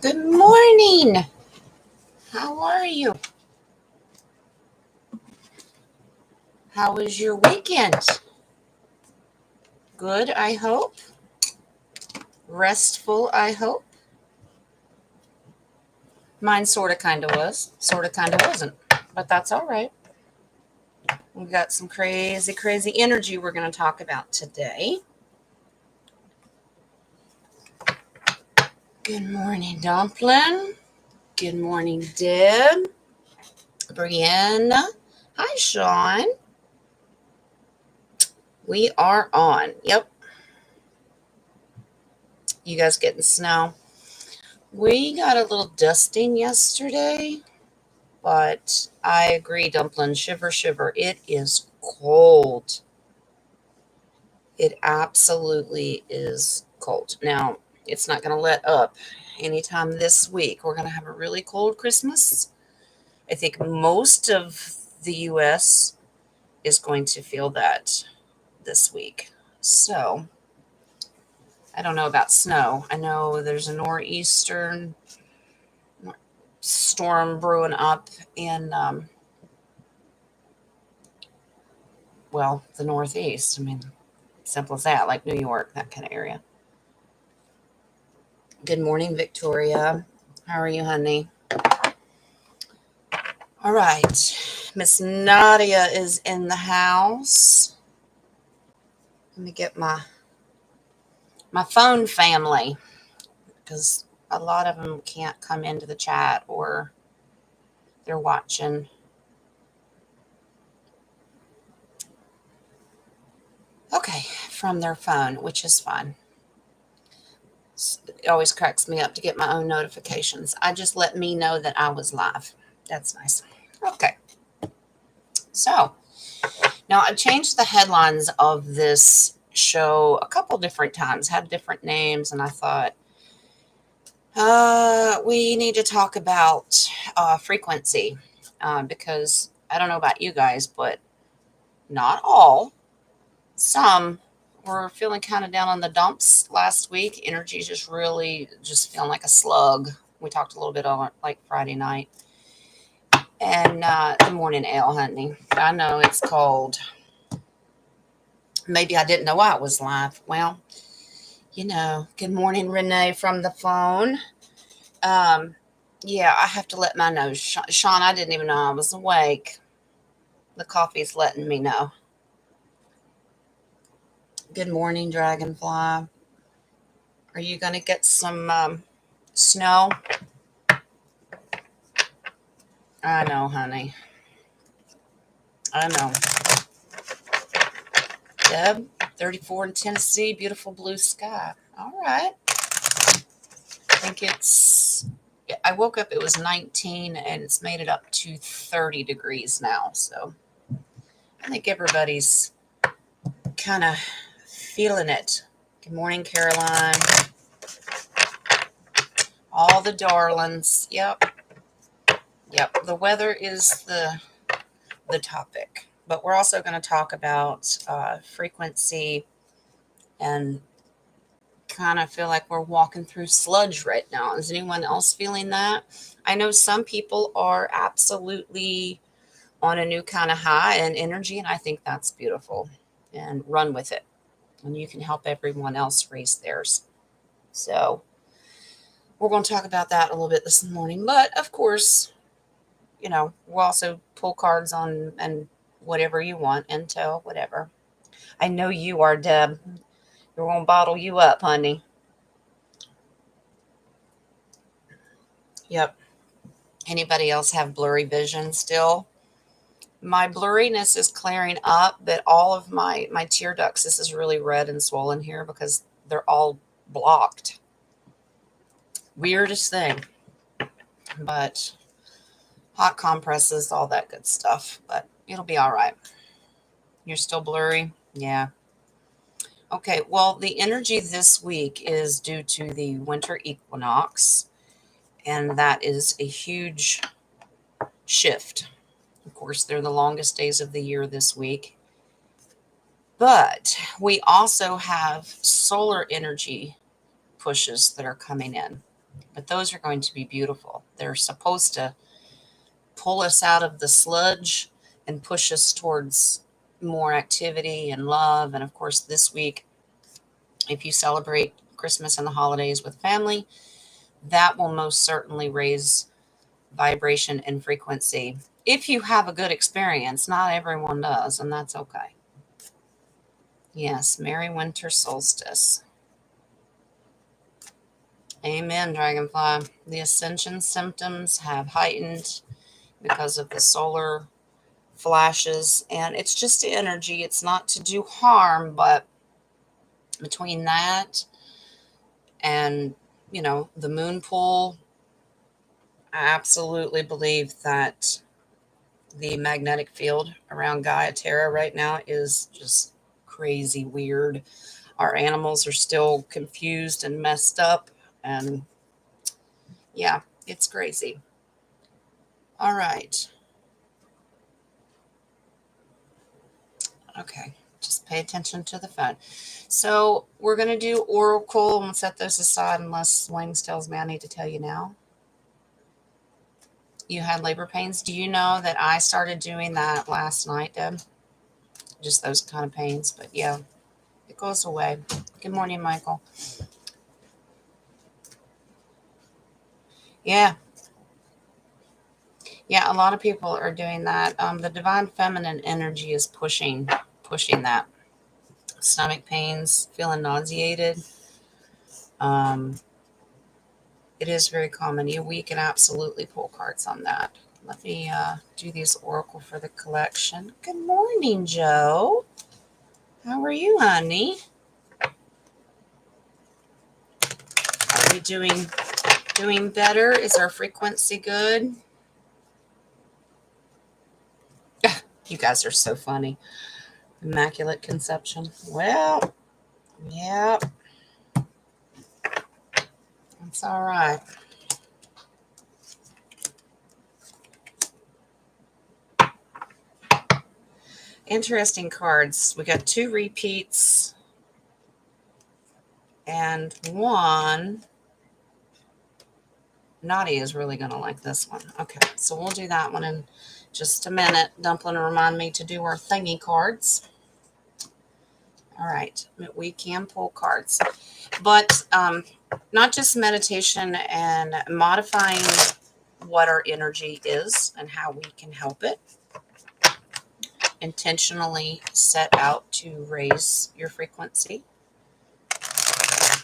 Good morning. How are you? How was your weekend? Good, I hope. Restful, I hope. Mine sort of kind of was, sort of kind of wasn't, but that's all right. We got some crazy, crazy energy we're going to talk about today. Good morning, Dumpling. Good morning, Deb. Brianna. Hi, Sean. We are on. Yep. You guys getting snow? We got a little dusting yesterday, but I agree, Dumpling. Shiver, shiver. It is cold. It absolutely is cold. Now, it's not going to let up anytime this week. We're going to have a really cold Christmas. I think most of the U.S. is going to feel that this week. So, I don't know about snow. I know there's a nor'eastern storm brewing up in, the Northeast. I mean, simple as that, like New York, that kind of area. Good morning, Victoria. How are you, honey? All right. Miss Nadia is in the house. Let me get my phone family because a lot of them can't come into the chat or they're watching. Okay, from their phone, which is fine. It always cracks me up to get my own notifications. I just let me know that I was live. That's nice. Okay. So now I changed the headlines of this show a couple different times, had different names, and I thought, we need to talk about frequency because I don't know about you guys, but not all. Some were feeling kind of down on the dumps last week. Energy just really just feeling like a slug. We talked a little bit on like Friday night. And good morning, Ale, honey. I know it's cold. Maybe I didn't know I was live. Well, good morning, Renee from the phone. Yeah, I have to let my nose. Sean, I didn't even know I was awake. The coffee's letting me know. Good morning, Dragonfly. Are you going to get some snow? I know, honey. I know. Deb, 34 in Tennessee, beautiful blue sky. All right. I think I woke up, it was 19, and it's made it up to 30 degrees now. So I think everybody's kind of feeling it. Good morning, Caroline. All the darlings. Yep. The weather is the topic, but we're also going to talk about frequency and kind of feel like we're walking through sludge right now. Is anyone else feeling that? I know some people are absolutely on a new kind of high and energy, and I think that's beautiful. And run with it, and you can help everyone else raise theirs. So we're going to talk about that a little bit this morning. But of course, we'll also pull cards on and whatever you want, intel, whatever. I know you are, Deb. We're going to bottle you up, honey. Yep. Anybody else have blurry vision still? My blurriness is clearing up, but all of my tear ducts, this is really red and swollen here because they're all blocked. Weirdest thing. But hot compresses, all that good stuff. But it'll be all right. You're still blurry? Yeah. Okay, well, the energy this week is due to the winter equinox, and that is a huge shift. Of course, they're the longest days of the year this week. But we also have solar energy pushes that are coming in. But those are going to be beautiful. They're supposed to pull us out of the sludge and push us towards more activity and love. And of course, this week, if you celebrate Christmas and the holidays with family, that will most certainly raise vibration and frequency. If you have a good experience, not everyone does, and that's okay. Yes, Merry Winter Solstice. Amen, Dragonfly. The ascension symptoms have heightened because of the solar flashes, and it's just energy. It's not to do harm, but between that and, the moon pool, I absolutely believe that the magnetic field around Gaia Terra right now is just crazy weird. Our animals are still confused and messed up, and yeah, it's crazy. All right. Okay, just pay attention to the phone. So we're going to do Oracle. I'm going to set those aside unless Wings tells me I need to tell you now. You had labor pains. Do you know that I started doing that last night, Deb? Just those kind of pains. But yeah, it goes away. Good morning, Michael. Yeah. Yeah, a lot of people are doing that. The divine feminine energy is pushing that. Stomach pains, feeling nauseated. It is very common. We can absolutely pull cards on that. Let me do these oracle for the collection. Good morning, Joe. How are you, honey? Are we doing better? Is our frequency good? You guys are so funny. Immaculate conception. Well, yeah, that's all right. Interesting cards. We got 2 repeats and 1. Naughty is really going to like this one. Okay, so we'll do that one in just a minute. Dumpling remind me to do our thingy cards. All right, we can pull cards, but not just meditation and modifying what our energy is and how we can help it. Intentionally set out to raise your frequency.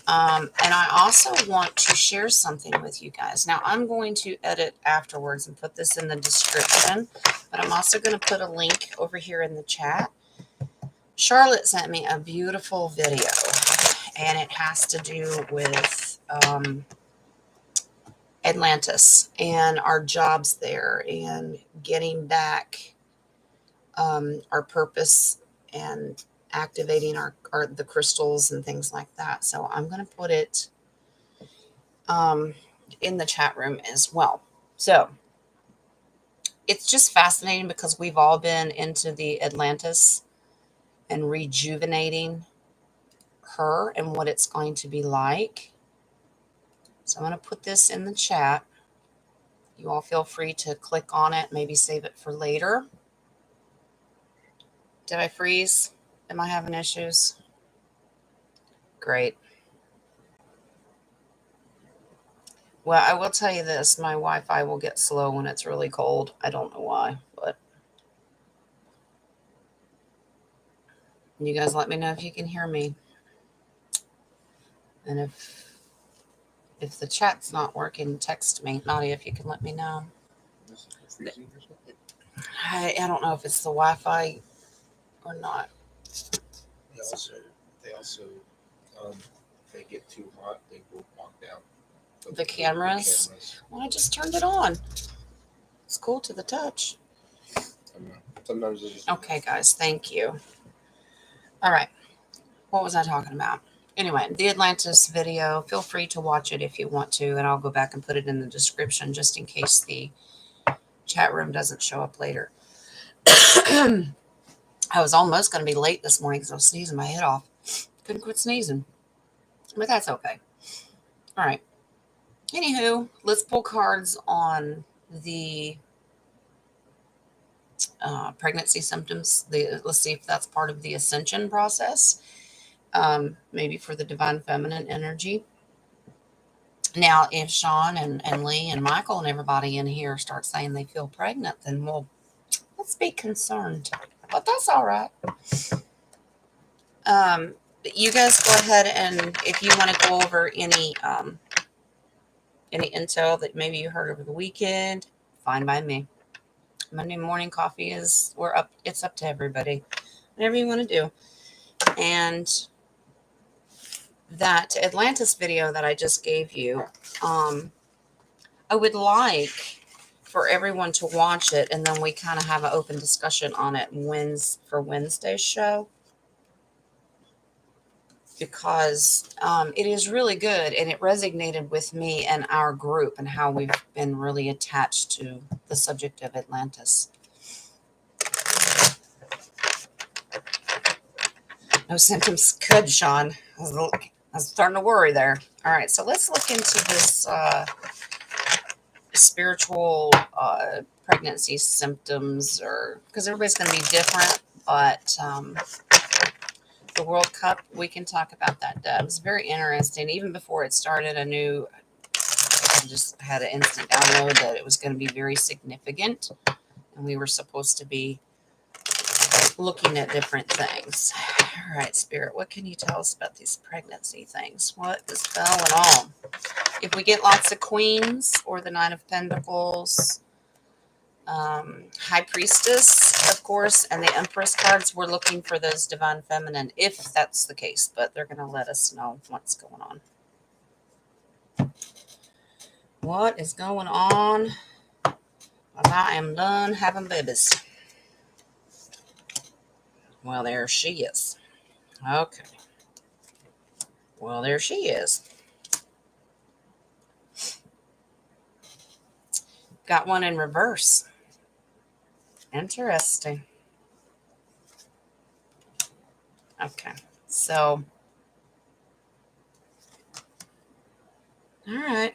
And I also want to share something with you guys. Now, I'm going to edit afterwards and put this in the description, but I'm also going to put a link over here in the chat. Charlotte sent me a beautiful video, and it has to do with Atlantis and our jobs there and getting back our purpose and activating the crystals and things like that. So I'm going to put it in the chat room as well. So it's just fascinating because we've all been into the Atlantis and rejuvenating her and what it's going to be like. So I'm going to put this in the chat. You all feel free to click on it, maybe save it for later. Did I freeze? Am I having issues? Great. Well, I will tell you this. My Wi-Fi will get slow when it's really cold. I don't know why, but you guys let me know if you can hear me. And if the chat's not working, text me. Nadia, if you can let me know. I don't know if it's the Wi-Fi or not. They also if they get too hot, they will walk down. The cameras? Well, I just turned it on. It's cool to the touch. Sometimes it's just... Okay, guys, thank you. All right. What was I talking about? Anyway, the Atlantis video, feel free to watch it if you want to, and I'll go back and put it in the description just in case the chat room doesn't show up later. I was almost going to be late this morning because I was sneezing my head off. Couldn't quit sneezing. But that's okay. All right. Anywho, let's pull cards on the pregnancy symptoms. Let's see if that's part of the ascension process. Maybe for the divine feminine energy. Now, if Sean and Lee and Michael and everybody in here start saying they feel pregnant, then let's be concerned. But that's all right. You guys go ahead, and if you want to go over any intel that maybe you heard over the weekend, fine by me. Monday morning coffee is we're up. It's up to everybody. Whatever you want to do. And that Atlantis video that I just gave you, I would like for everyone to watch it, and then we kind of have an open discussion on it for Wednesday's show, because it is really good, and it resonated with me and our group and how we've been really attached to the subject of Atlantis. No symptoms. Good, Sean. I was starting to worry there. All right, so let's look into this spiritual pregnancy symptoms, or because everybody's going to be different, but the World Cup, we can talk about that. It was very interesting. Even before it started, I just had an instant download that it was going to be very significant, and we were supposed to be looking at different things. All right, Spirit, what can you tell us about these pregnancy things? What is going on? If we get lots of Queens or the Nine of Pentacles, High Priestess, of course, and the Empress cards, we're looking for those divine feminine, if that's the case, but they're going to let us know what's going on. What is going on? Well, I am done having babies. Well, there she is. Okay. Well, there she is. Got one in reverse. Interesting. Okay. So, all right.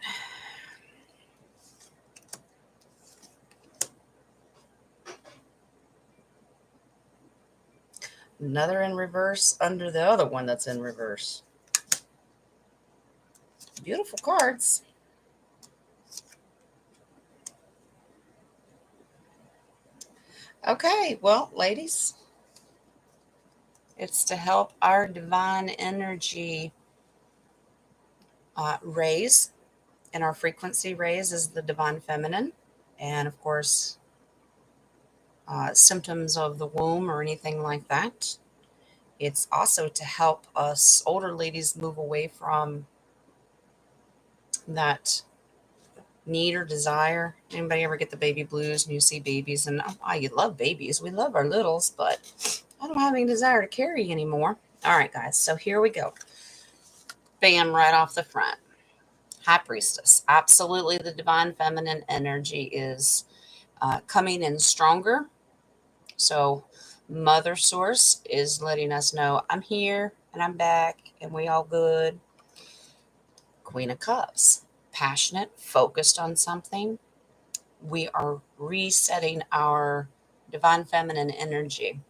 Another in reverse under the other one that's in reverse. Beautiful cards. Okay, well, ladies, it's to help our divine energy raise, and our frequency raise is the divine feminine. And of course, symptoms of the womb or anything like that. It's also to help us older ladies move away from that need or desire. Anybody ever get the baby blues and you see babies and you love babies. We love our littles, but I don't have any desire to carry anymore. All right, guys. So here we go. Bam, right off the front. High Priestess. Absolutely, the divine feminine energy is coming in stronger. So Mother Source is letting us know I'm here and I'm back and we all good. Queen of Cups. Passionate, focused on something. We are resetting our divine feminine energy.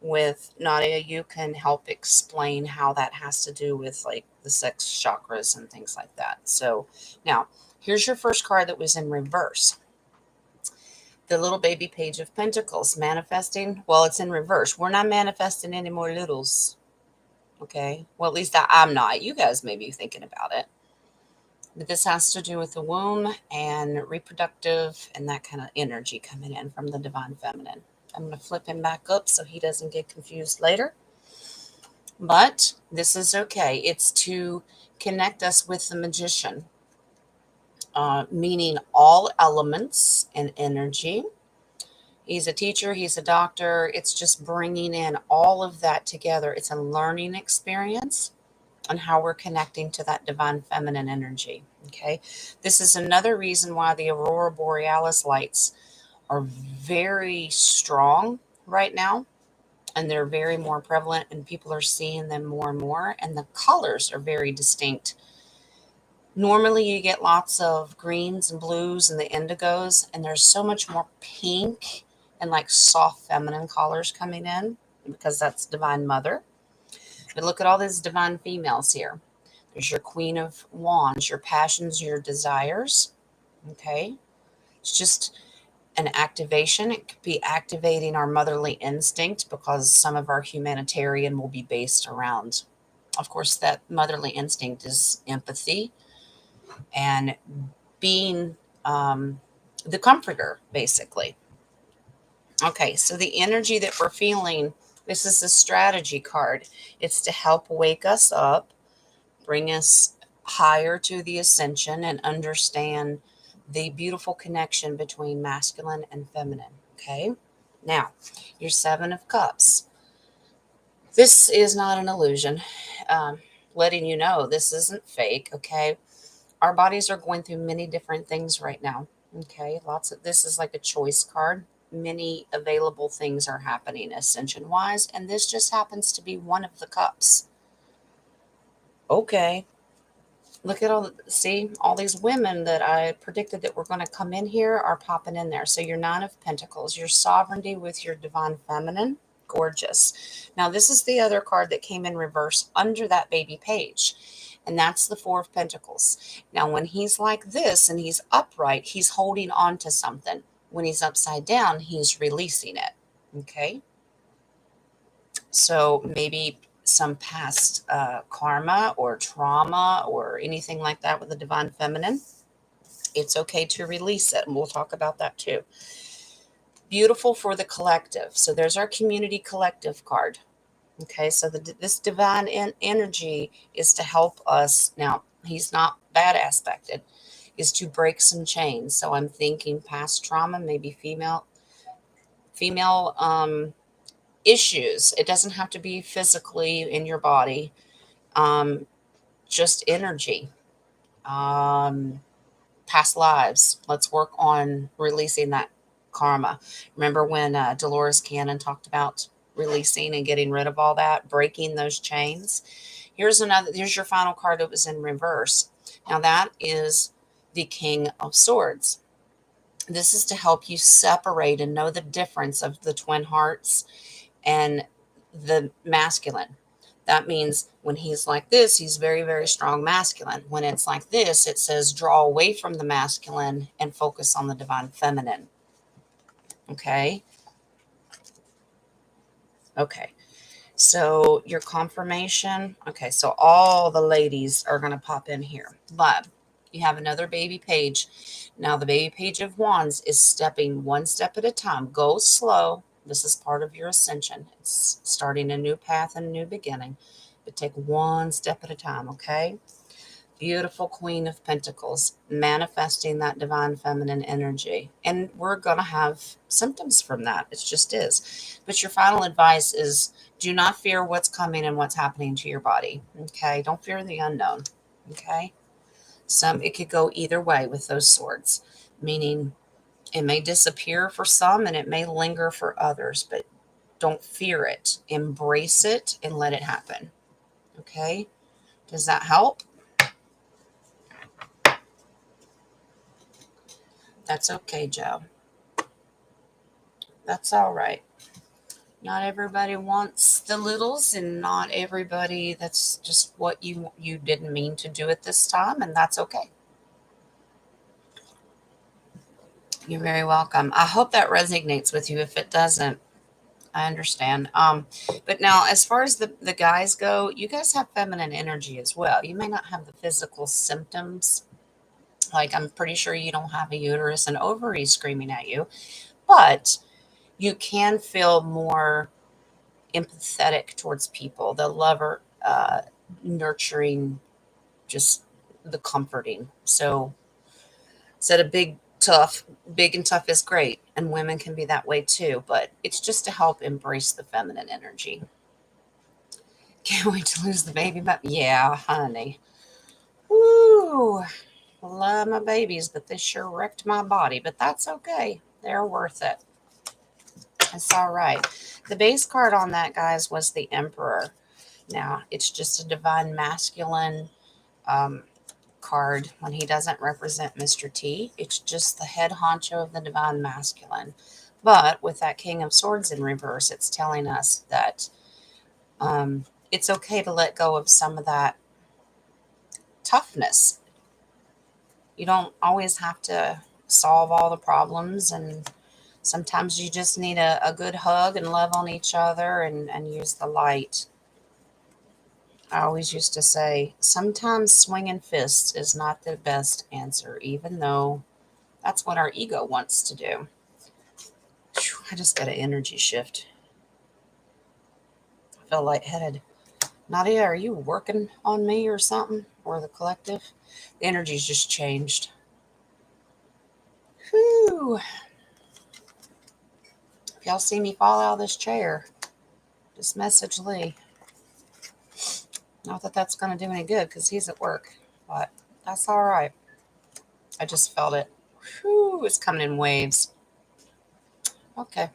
With Nadia, you can help explain how that has to do with like the sex chakras and things like that. So now here's your first card that was in reverse. The little baby Page of Pentacles, manifesting. Well, it's in reverse. We're not manifesting any more littles. Okay. Well, at least I'm not. You guys may be thinking about it. But this has to do with the womb and reproductive and that kind of energy coming in from the divine feminine. I'm going to flip him back up so he doesn't get confused later. But this is okay. It's to connect us with the magician, meaning all elements and energy. He's a teacher. He's a doctor. It's just bringing in all of that together. It's a learning experience on how we're connecting to that divine feminine energy. Okay. This is another reason why the Aurora Borealis lights are very strong right now, and they're very more prevalent, and people are seeing them more and more, and the colors are very distinct. Normally, you get lots of greens and blues and the indigos, and there's so much more pink and like soft feminine colors coming in because that's Divine Mother. But look at all these divine females here. There's your Queen of Wands, your passions, your desires. Okay. It's just an activation. It could be activating our motherly instinct because some of our humanitarian will be based around, of course, that motherly instinct is empathy and being the comforter, basically. Okay, so the energy that we're feeling, this is a strategy card. It's to help wake us up, bring us higher to the ascension, and understand the beautiful connection between masculine and feminine. Okay, now your Seven of Cups. This is not an illusion. Um, Letting you know this isn't fake. Okay, our bodies are going through many different things right now. Okay, lots of this is like a choice card. Many available things are happening ascension wise, and this just happens to be one of the cups. Okay, look at see all these women that I predicted that were going to come in here are popping in there. So your Nine of Pentacles, your sovereignty with your divine feminine, gorgeous. Now this is the other card that came in reverse under that baby page, and that's the Four of Pentacles. Now when he's like this and he's upright, he's holding on to something. When he's upside down, he's releasing it. Okay, so maybe some past karma or trauma or anything like that with the divine feminine, it's okay to release it. And we'll talk about that too. Beautiful for the collective. So there's our community collective card. Okay, so this divine energy is to help us. Now, he's not bad aspected, is to break some chains. So I'm thinking past trauma, maybe female issues. It doesn't have to be physically in your body, just energy, um, past lives. Let's work on releasing that karma. Remember when Dolores Cannon talked about releasing and getting rid of all that, breaking those chains? Here's your final card that was in reverse. Now that is the King of Swords. This is to help you separate and know the difference of the twin hearts and the masculine. That means when he's like this, he's very, very strong masculine. When it's like this, it says draw away from the masculine and focus on the divine feminine. Okay. Okay. So your confirmation. Okay. So all the ladies are going to pop in here. But you have another baby page. Now, the baby page of wands is stepping one step at a time. Go slow. This is part of your ascension. It's starting a new path and a new beginning. But take one step at a time, okay? Beautiful Queen of Pentacles, manifesting that divine feminine energy. And we're going to have symptoms from that. It just is. But your final advice is do not fear what's coming and what's happening to your body, okay? Don't fear the unknown, okay? It could go either way with those swords, meaning it may disappear for some and it may linger for others, but don't fear it. Embrace it and let it happen. Okay? Does that help? That's okay, Joe. That's all right. Not everybody wants the littles, and not everybody, that's just what you didn't mean to do at this time, and that's okay. You're very welcome. I hope that resonates with you. If it doesn't, I understand. But now as far as the guys go, you guys have feminine energy as well. You may not have the physical symptoms. Like I'm pretty sure you don't have a uterus and ovaries screaming at you, but you can feel more empathetic towards people, the lover, nurturing, just the comforting. So instead of big and tough is great, and women can be that way too, but it's just to help embrace the feminine energy. Can't wait to lose the baby, but yeah, honey. Woo! Love my babies, but this sure wrecked my body, but that's okay. They're worth it. It's all right. The base card on that, guys, was the Emperor. Now, it's just a divine masculine card when he doesn't represent Mr. T. It's just the head honcho of the divine masculine. But with that King of Swords in reverse, it's telling us that it's okay to let go of some of that toughness. You don't always have to solve all the problems, and sometimes you just need a good hug and love on each other and use the light. I always used to say, sometimes swinging fists is not the best answer, even though that's what our ego wants to do. Whew, I just got an energy shift. I feel lightheaded. Nadia, are you working on me or something? Or the collective? The energy's just changed. Whew. If y'all see me fall out of this chair, just message Lee. Not that that's going to do any good because he's at work, but that's all right. I just felt it. Whew, it's coming in waves. Okay.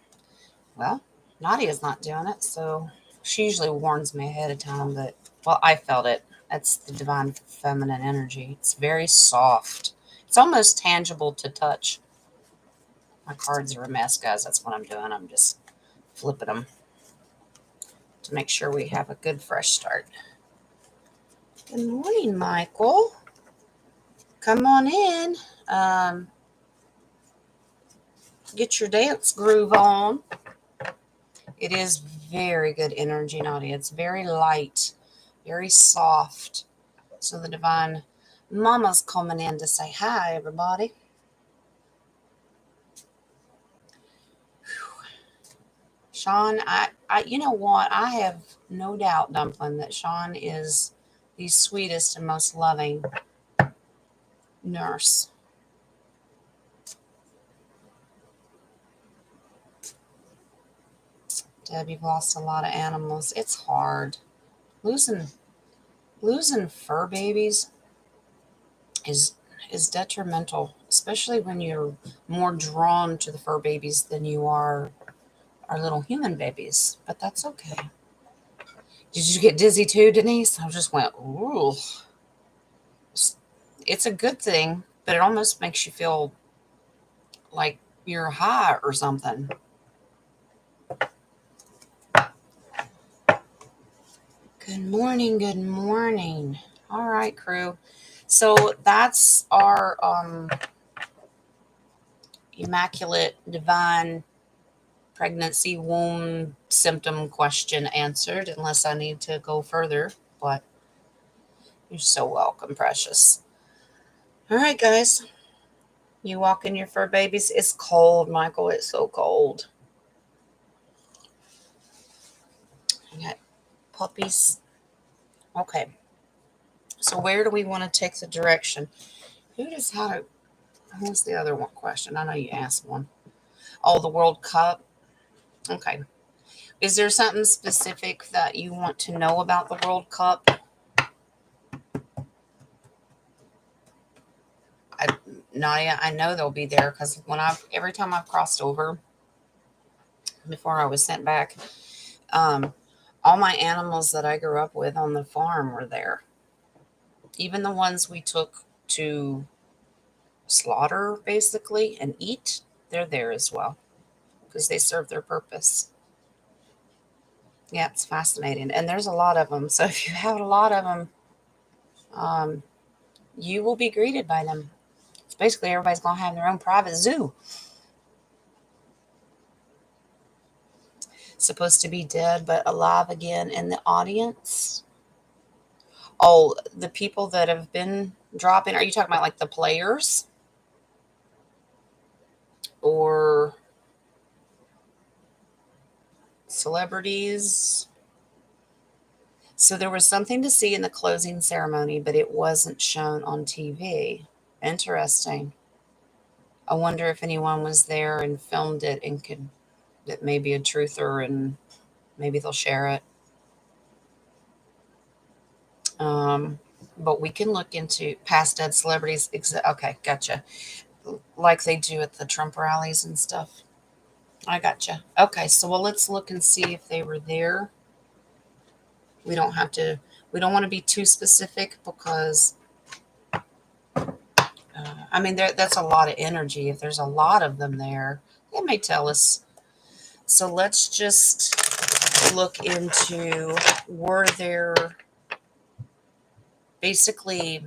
Well, Nadia's not doing it, so she usually warns me ahead of time, but, well, I felt it. That's the divine feminine energy. It's very soft. It's almost tangible to touch. My cards are a mess, guys. That's what I'm doing. I'm just flipping them to make sure we have a good fresh start. Good morning, Michael. Come on in. Get your dance groove on. It is very good energy, Nadia. It's very light, very soft. So the divine mama's coming in to say hi, everybody. Sean, you know what? I have no doubt, Dumpling, that Sean is the sweetest and most loving nurse. Deb, you've lost a lot of animals. It's hard. Losing fur babies is detrimental, especially when you're more drawn to the fur babies than you are our little human babies. But that's okay. Did you get dizzy too, Denise? I just went, ooh. It's a good thing, but it almost makes you feel like you're high or something. Good morning, good morning. All right, crew. So that's our immaculate divine pregnancy womb symptom question answered, unless I need to go further, but you're so welcome, precious. All right, guys. You walking your fur babies? It's cold, Michael. It's so cold. I got puppies. Okay. So where do we want to take the direction? Who's the other one question? I know you asked one. Oh, the World Cup. Okay. Is there something specific that you want to know about the World Cup? Nadia, I know they'll be there because every time I've crossed over before I was sent back, all my animals that I grew up with on the farm were there. Even the ones we took to slaughter, basically, and eat, they're there as well because they serve their purpose. Yeah, it's fascinating. And there's a lot of them. So if you have a lot of them, you will be greeted by them. It's basically everybody's going to have their own private zoo. Supposed to be dead, but alive again in the audience. Oh, the people that have been dropping. Are you talking about like the players? Or celebrities? So there was something to see in the closing ceremony, but it wasn't shown on TV. Interesting. I wonder if anyone was there and filmed it and that may be a truther and maybe they'll share it. But we can look into past dead celebrities. Okay, gotcha. Like they do at the Trump rallies and stuff. I gotcha. Okay, so let's look and see if they were there. We don't want to be too specific because I mean, that's a lot of energy. If there's a lot of them there, it may tell us. So let's just look into, were there basically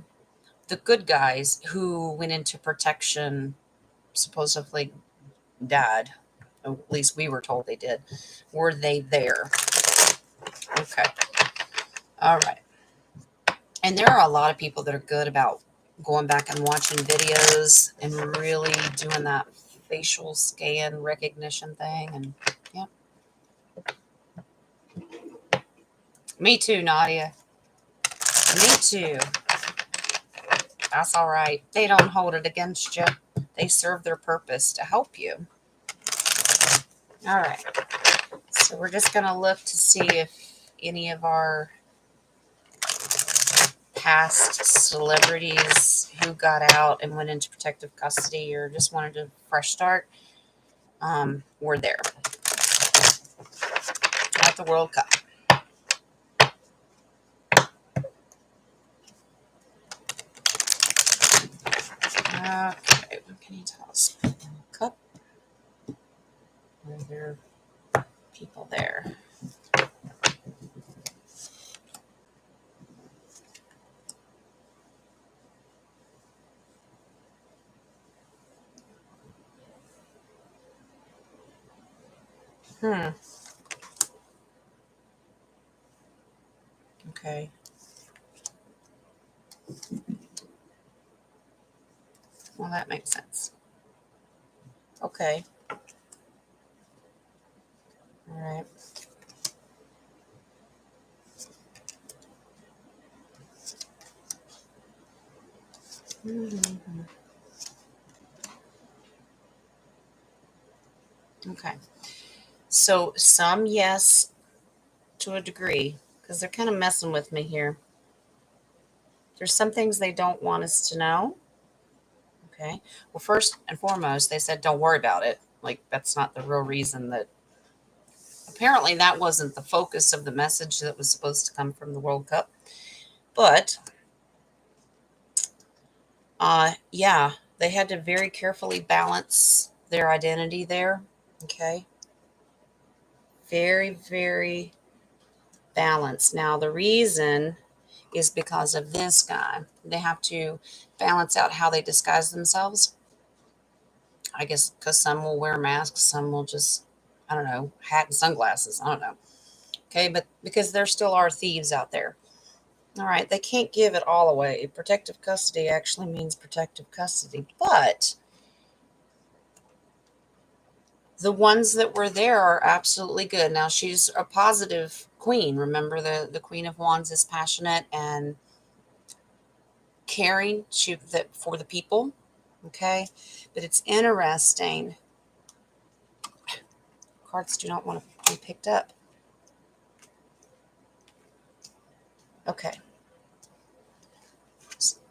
the good guys who went into protection, supposedly died. At least we were told they did. Were they there? Okay. All right. And there are a lot of people that are good about going back and watching videos and really doing that facial scan recognition thing. And yeah, me too, Nadia. Me too. That's all right. They don't hold it against you. They serve their purpose to help you. All right. So we're just going to look to see if any of our past celebrities who got out and went into protective custody or just wanted a fresh start were there at the World Cup. Okay, what can you tell us? Cup. Were there people there? Okay. Well, that makes sense. Okay. All right. Mm-hmm. Okay. So some yes to a degree because they're kind of messing with me here. There's some things they don't want us to know. Okay. Well, first and foremost, they said don't worry about it. Like that's not the real reason that. Apparently, that wasn't the focus of the message that was supposed to come from the World Cup. But yeah, they had to very carefully balance their identity there. Okay. Very, very balanced. Now, the reason is because of this guy. They have to balance out how they disguise themselves. I guess because some will wear masks, some will just, I don't know, hat and sunglasses. I don't know. Okay. But because there still are thieves out there. All right. They can't give it all away. Protective custody actually means protective custody. But the ones that were there are absolutely good. Now she's a positive queen. Remember, the Queen of Wands is passionate and caring for the people. Okay, but it's interesting. Cards do not want to be picked up. Okay,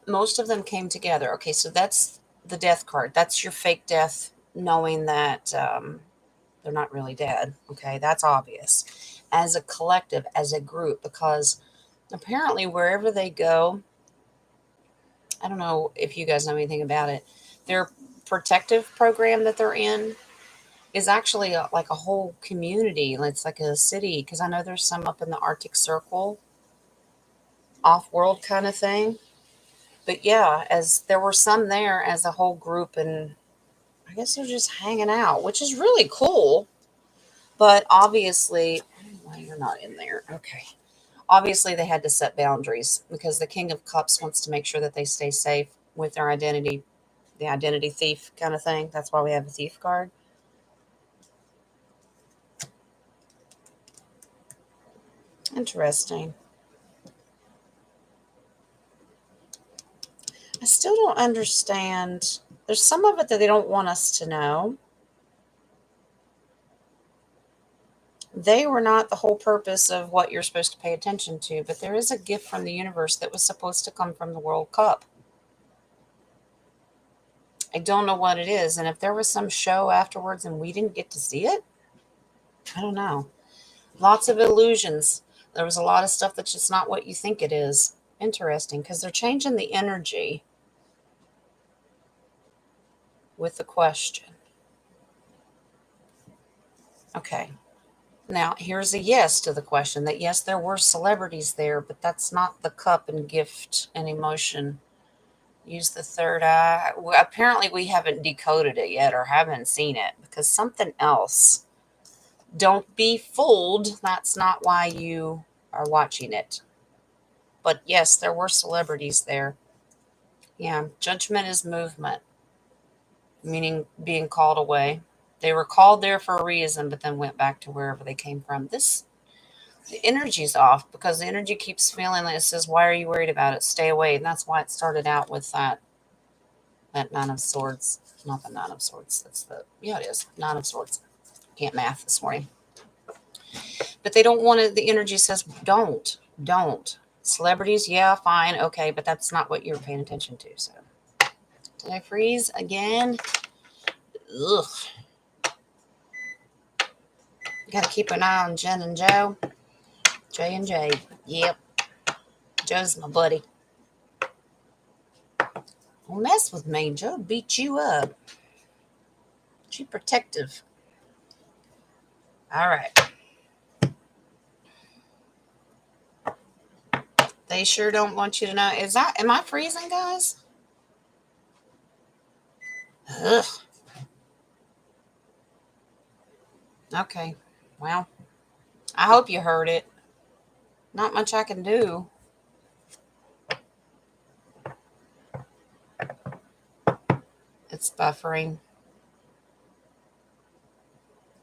most of them came together. Okay, so that's the death card. That's your fake death, knowing that they're not really dead. Okay, that's obvious. As a collective, as a group, because apparently wherever they go, I don't know if you guys know anything about it. Their protective program that they're in is actually like a whole community. It's like a city because I know there's some up in the Arctic Circle, off world kind of thing. But yeah, as there were some there as a whole group, and I guess they're just hanging out, which is really cool. But obviously, well, you're not in there. Okay. Obviously, they had to set boundaries because the King of Cups wants to make sure that they stay safe with their identity, the identity thief kind of thing. That's why we have a thief card. Interesting. I still don't understand. There's some of it that they don't want us to know. They were not the whole purpose of what you're supposed to pay attention to, but there is a gift from the universe that was supposed to come from the World Cup. I don't know what it is. And if there was some show afterwards and we didn't get to see it, I don't know. Lots of illusions. There was a lot of stuff that's just not what you think it is. Interesting because they're changing the energy. with the question. Okay. Now, here's a yes to the question that yes, there were celebrities there, but that's not the cup and gift and emotion. Use the third eye. Well, apparently, we haven't decoded it yet or haven't seen it because something else. Don't be fooled. That's not why you are watching it. But yes, there were celebrities there. Yeah, judgment is movement, meaning being called away. They were called there for a reason, but then went back to wherever they came from. The energy's off because the energy keeps feeling like it says, "Why are you worried about it? Stay away." And that's why it started out with that Nine of Swords. Not the Nine of Swords. That's the it is Nine of Swords. Can't math this morning. But they don't want to. The energy says, don't. Celebrities, yeah, fine, okay, but that's not what you're paying attention to. So, did I freeze again? Ugh. Got to keep an eye on Jen and Joe. J and J. Yep. Joe's my buddy. Don't mess with me. Joe beat you up. She's protective. All right. They sure don't want you to know. Am I freezing, guys? Ugh. Okay. Well, I hope you heard it. Not much I can do. It's buffering.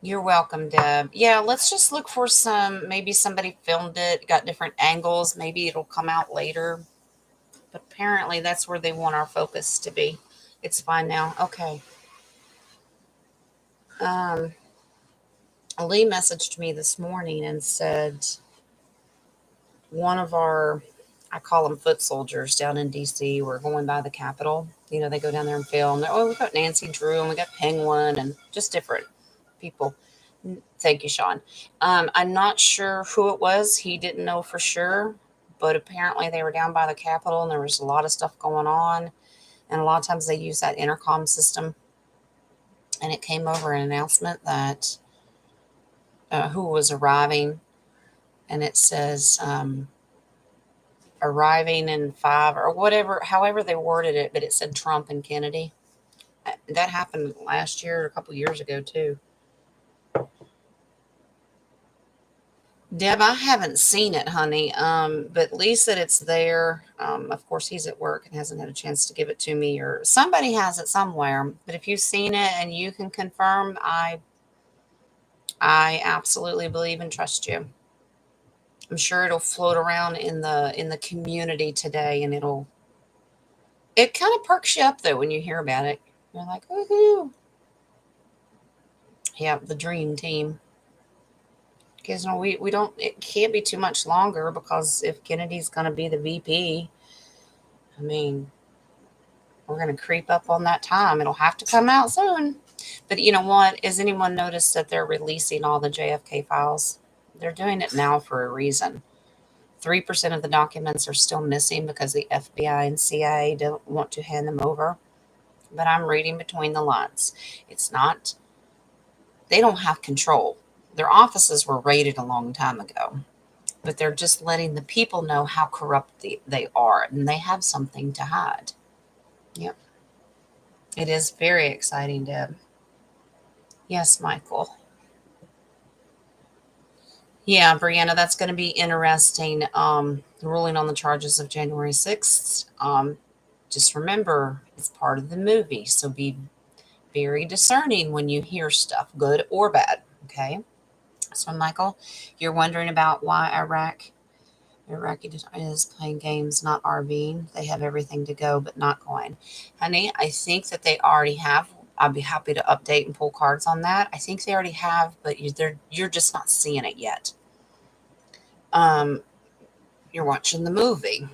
You're welcome, Deb. Yeah, let's just look for maybe somebody filmed it, got different angles. Maybe it'll come out later. But apparently that's where they want our focus to be. It's fine now. Okay. Lee messaged me this morning and said one of our, I call them foot soldiers down in DC, were going by the Capitol. You know, they go down there and film. We got Nancy Drew and we got Penguin and just different people. Thank you, Sean. I'm not sure who it was. He didn't know for sure, but apparently they were down by the Capitol and there was a lot of stuff going on. And a lot of times they use that intercom system. And it came over an announcement that who was arriving. And it says arriving in 5 or whatever, however they worded it, but it said Trump and Kennedy. That happened last year, a couple years ago, too. Deb, I haven't seen it, honey. But Lee said it's there. Of course, he's at work and hasn't had a chance to give it to me, or somebody has it somewhere. But if you've seen it and you can confirm, I absolutely believe and trust you. I'm sure it'll float around in the community today, and it kind of perks you up though when you hear about it. You're like, woohoo! Yeah, the dream team. Because we don't. It can't be too much longer because if Kennedy's going to be the VP, I mean, we're going to creep up on that time. It'll have to come out soon. But you know what? Has anyone noticed that they're releasing all the JFK files? They're doing it now for a reason. 3% of the documents are still missing because the FBI and CIA don't want to hand them over. But I'm reading between the lines. It's not, they don't have control. Their offices were raided a long time ago, but they're just letting the people know how corrupt they are, and they have something to hide. Yep. It is very exciting, Deb. Yes, Michael. Yeah, Brianna, that's going to be interesting. Ruling on the charges of January 6th. Just remember, it's part of the movie, so be very discerning when you hear stuff, good or bad, okay? So, Michael, you're wondering about why Iraqi is playing games, not RVing. They have everything to go, but not going. Honey, I think that they already have. I'd be happy to update and pull cards on that. I think they already have, but you're just not seeing it yet. You're watching the movie.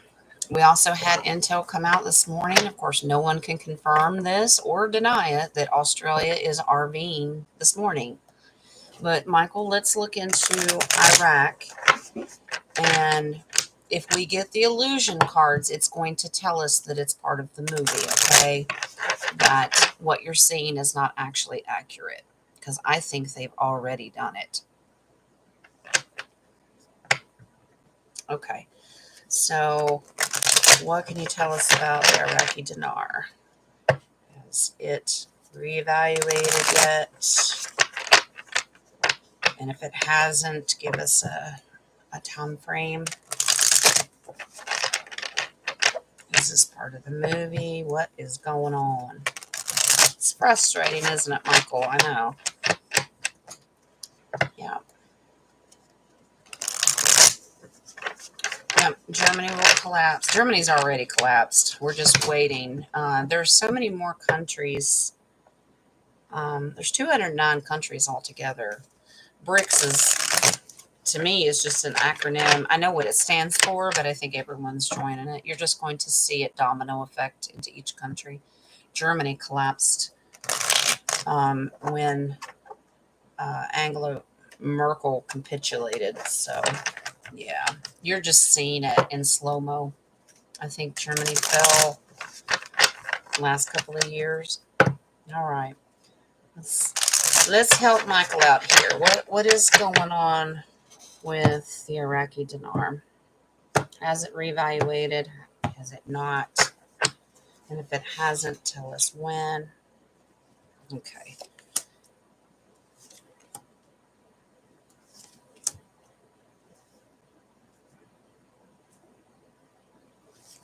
We also had intel come out this morning. Of course, no one can confirm this or deny it that Australia is RVing this morning. But Michael, let's look into Iraq. And if we get the illusion cards, it's going to tell us that it's part of the movie, okay? that what you're seeing is not actually accurate, because I think they've already done it. Okay, so what can you tell us about the Iraqi dinar? Has it reevaluated yet? And if it hasn't, give us a time frame. Is this part of the movie? What is going on? It's frustrating, isn't it, Michael? I know. Yeah. Yep. Germany will collapse. Germany's already collapsed. We're just waiting. There's so many more countries. There's 209 countries altogether. BRICS is, to me, is just an acronym. I know what it stands for, but I think everyone's joining it. You're just going to see it domino effect into each country. Germany collapsed when Angela Merkel capitulated. So, yeah, you're just seeing it in slow-mo. I think Germany fell last couple of years. All right. Let's help Michael out here. What is going on with the Iraqi dinar? Has it reevaluated? Has it not? And if it hasn't, tell us when. Okay.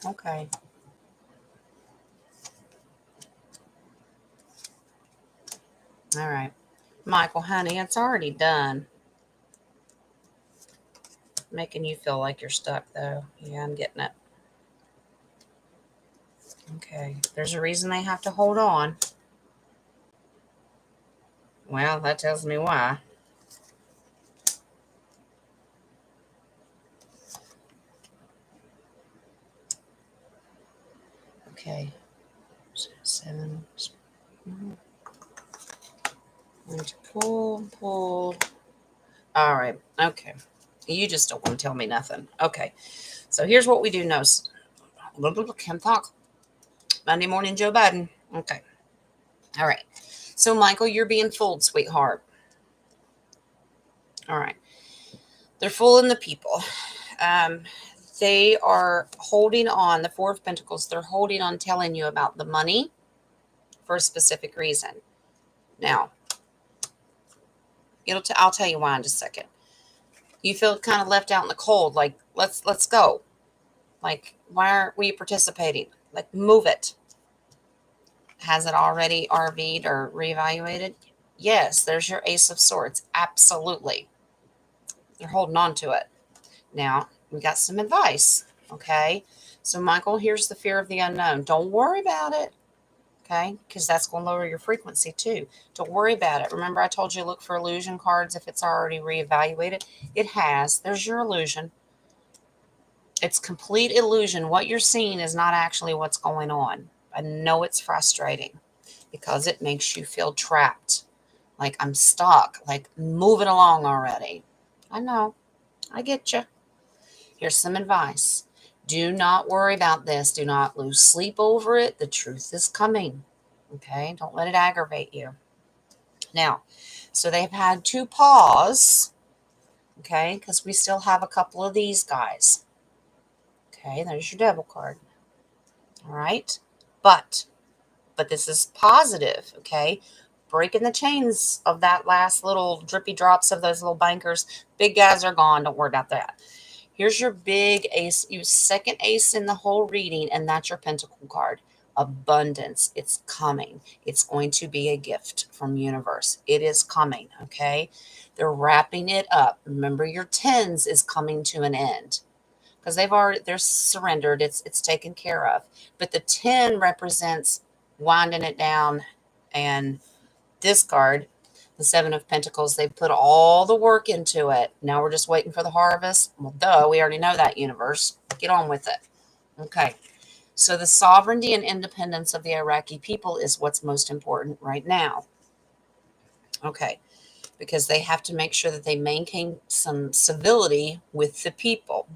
Okay. All right. Michael, honey, it's already done. Making you feel like you're stuck, though. Yeah, I'm getting it. Okay. There's a reason they have to hold on. Well, that tells me why. Okay. 7. Going to pull. All right. Okay. You just don't want to tell me nothing. Okay. So here's what we do know. Can talk. Monday morning, Joe Biden. Okay. All right. So, Michael, you're being fooled, sweetheart. All right. They're fooling the people. They are holding on, the Four of Pentacles, they're holding on telling you about the money for a specific reason. Now, I'll tell you why in just a second. You feel kind of left out in the cold, like, let's go. Like, why aren't we participating? Like, move it. Has it already RV'd or reevaluated? Yes, there's your Ace of Swords. Absolutely. They're holding on to it. Now, we got some advice, okay? So, Michael, here's the fear of the unknown. Don't worry about it, okay? Because that's going to lower your frequency, too. Don't worry about it. Remember I told you look for illusion cards if it's already reevaluated? It has. There's your illusion. It's complete illusion. What you're seeing is not actually what's going on. I know it's frustrating because it makes you feel trapped. Like I'm stuck. Like move it along already. I know. I get you. Here's some advice. Do not worry about this. Do not lose sleep over it. The truth is coming. Okay? Don't let it aggravate you. Now, so they've had to pause. Okay? Because we still have a couple of these guys. Okay, there's your devil card. All right. But this is positive. Okay. Breaking the chains of that last little drippy drops of those little bankers. Big guys are gone. Don't worry about that. Here's your big ace, your second ace in the whole reading, and that's your pentacle card. Abundance. It's coming. It's going to be a gift from universe. It is coming. Okay. They're wrapping it up. Remember, your tens is coming to an end because they're surrendered. It's taken care of. But the 10 represents winding it down, and this card, the 7 of Pentacles, they put all the work into it. Now we're just waiting for the harvest. Well, duh, we already know that, universe. Get on with it. Okay. So the sovereignty and independence of the Iraqi people is what's most important right now. Okay. Because they have to make sure that they maintain some civility with the people.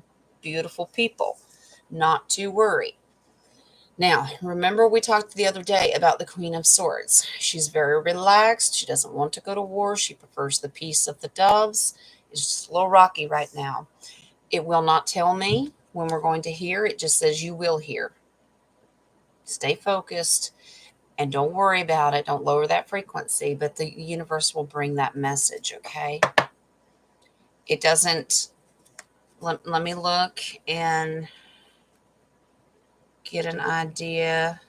Beautiful people. Not to worry. Now, remember we talked the other day about the Queen of Swords. She's very relaxed. She doesn't want to go to war. She prefers the peace of the doves. It's just a little rocky right now. It will not tell me when we're going to hear. It just says you will hear. Stay focused and don't worry about it. Don't lower that frequency, but the universe will bring that message, okay? It doesn't, let me look and get an idea.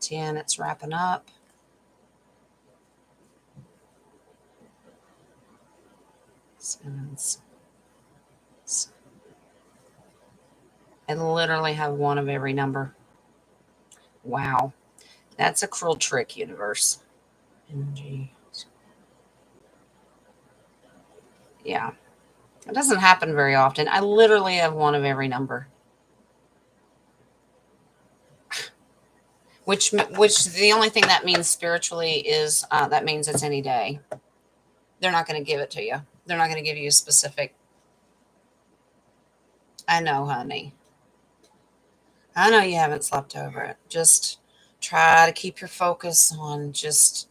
10, it's wrapping up. I literally have one of every number. Wow. That's a cruel trick, universe. Energy. Yeah. It doesn't happen very often. I literally have one of every number. Which the only thing that means spiritually is that means it's any day. They're not going to give it to you. They're not going to give you a specific. I know, honey. I know you haven't slept over it. Just try to keep your focus on just,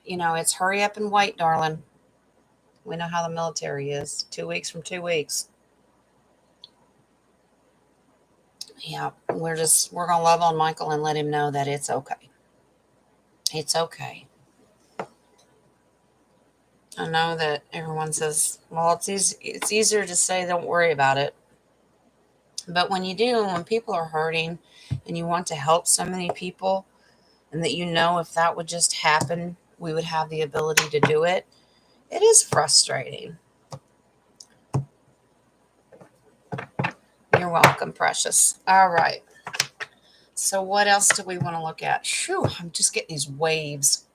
it's hurry up and wait, darling. We know how the military is. 2 weeks from 2 weeks. Yeah, we're going to love on Michael and let him know that it's okay. It's okay. I know that everyone says, well, it's easier to say don't worry about it. But when you do, when people are hurting and you want to help so many people, and that if that would just happen, we would have the ability to do it, it is frustrating. You're welcome, precious. All right. So what else do we want to look at? Phew, I'm just getting these waves.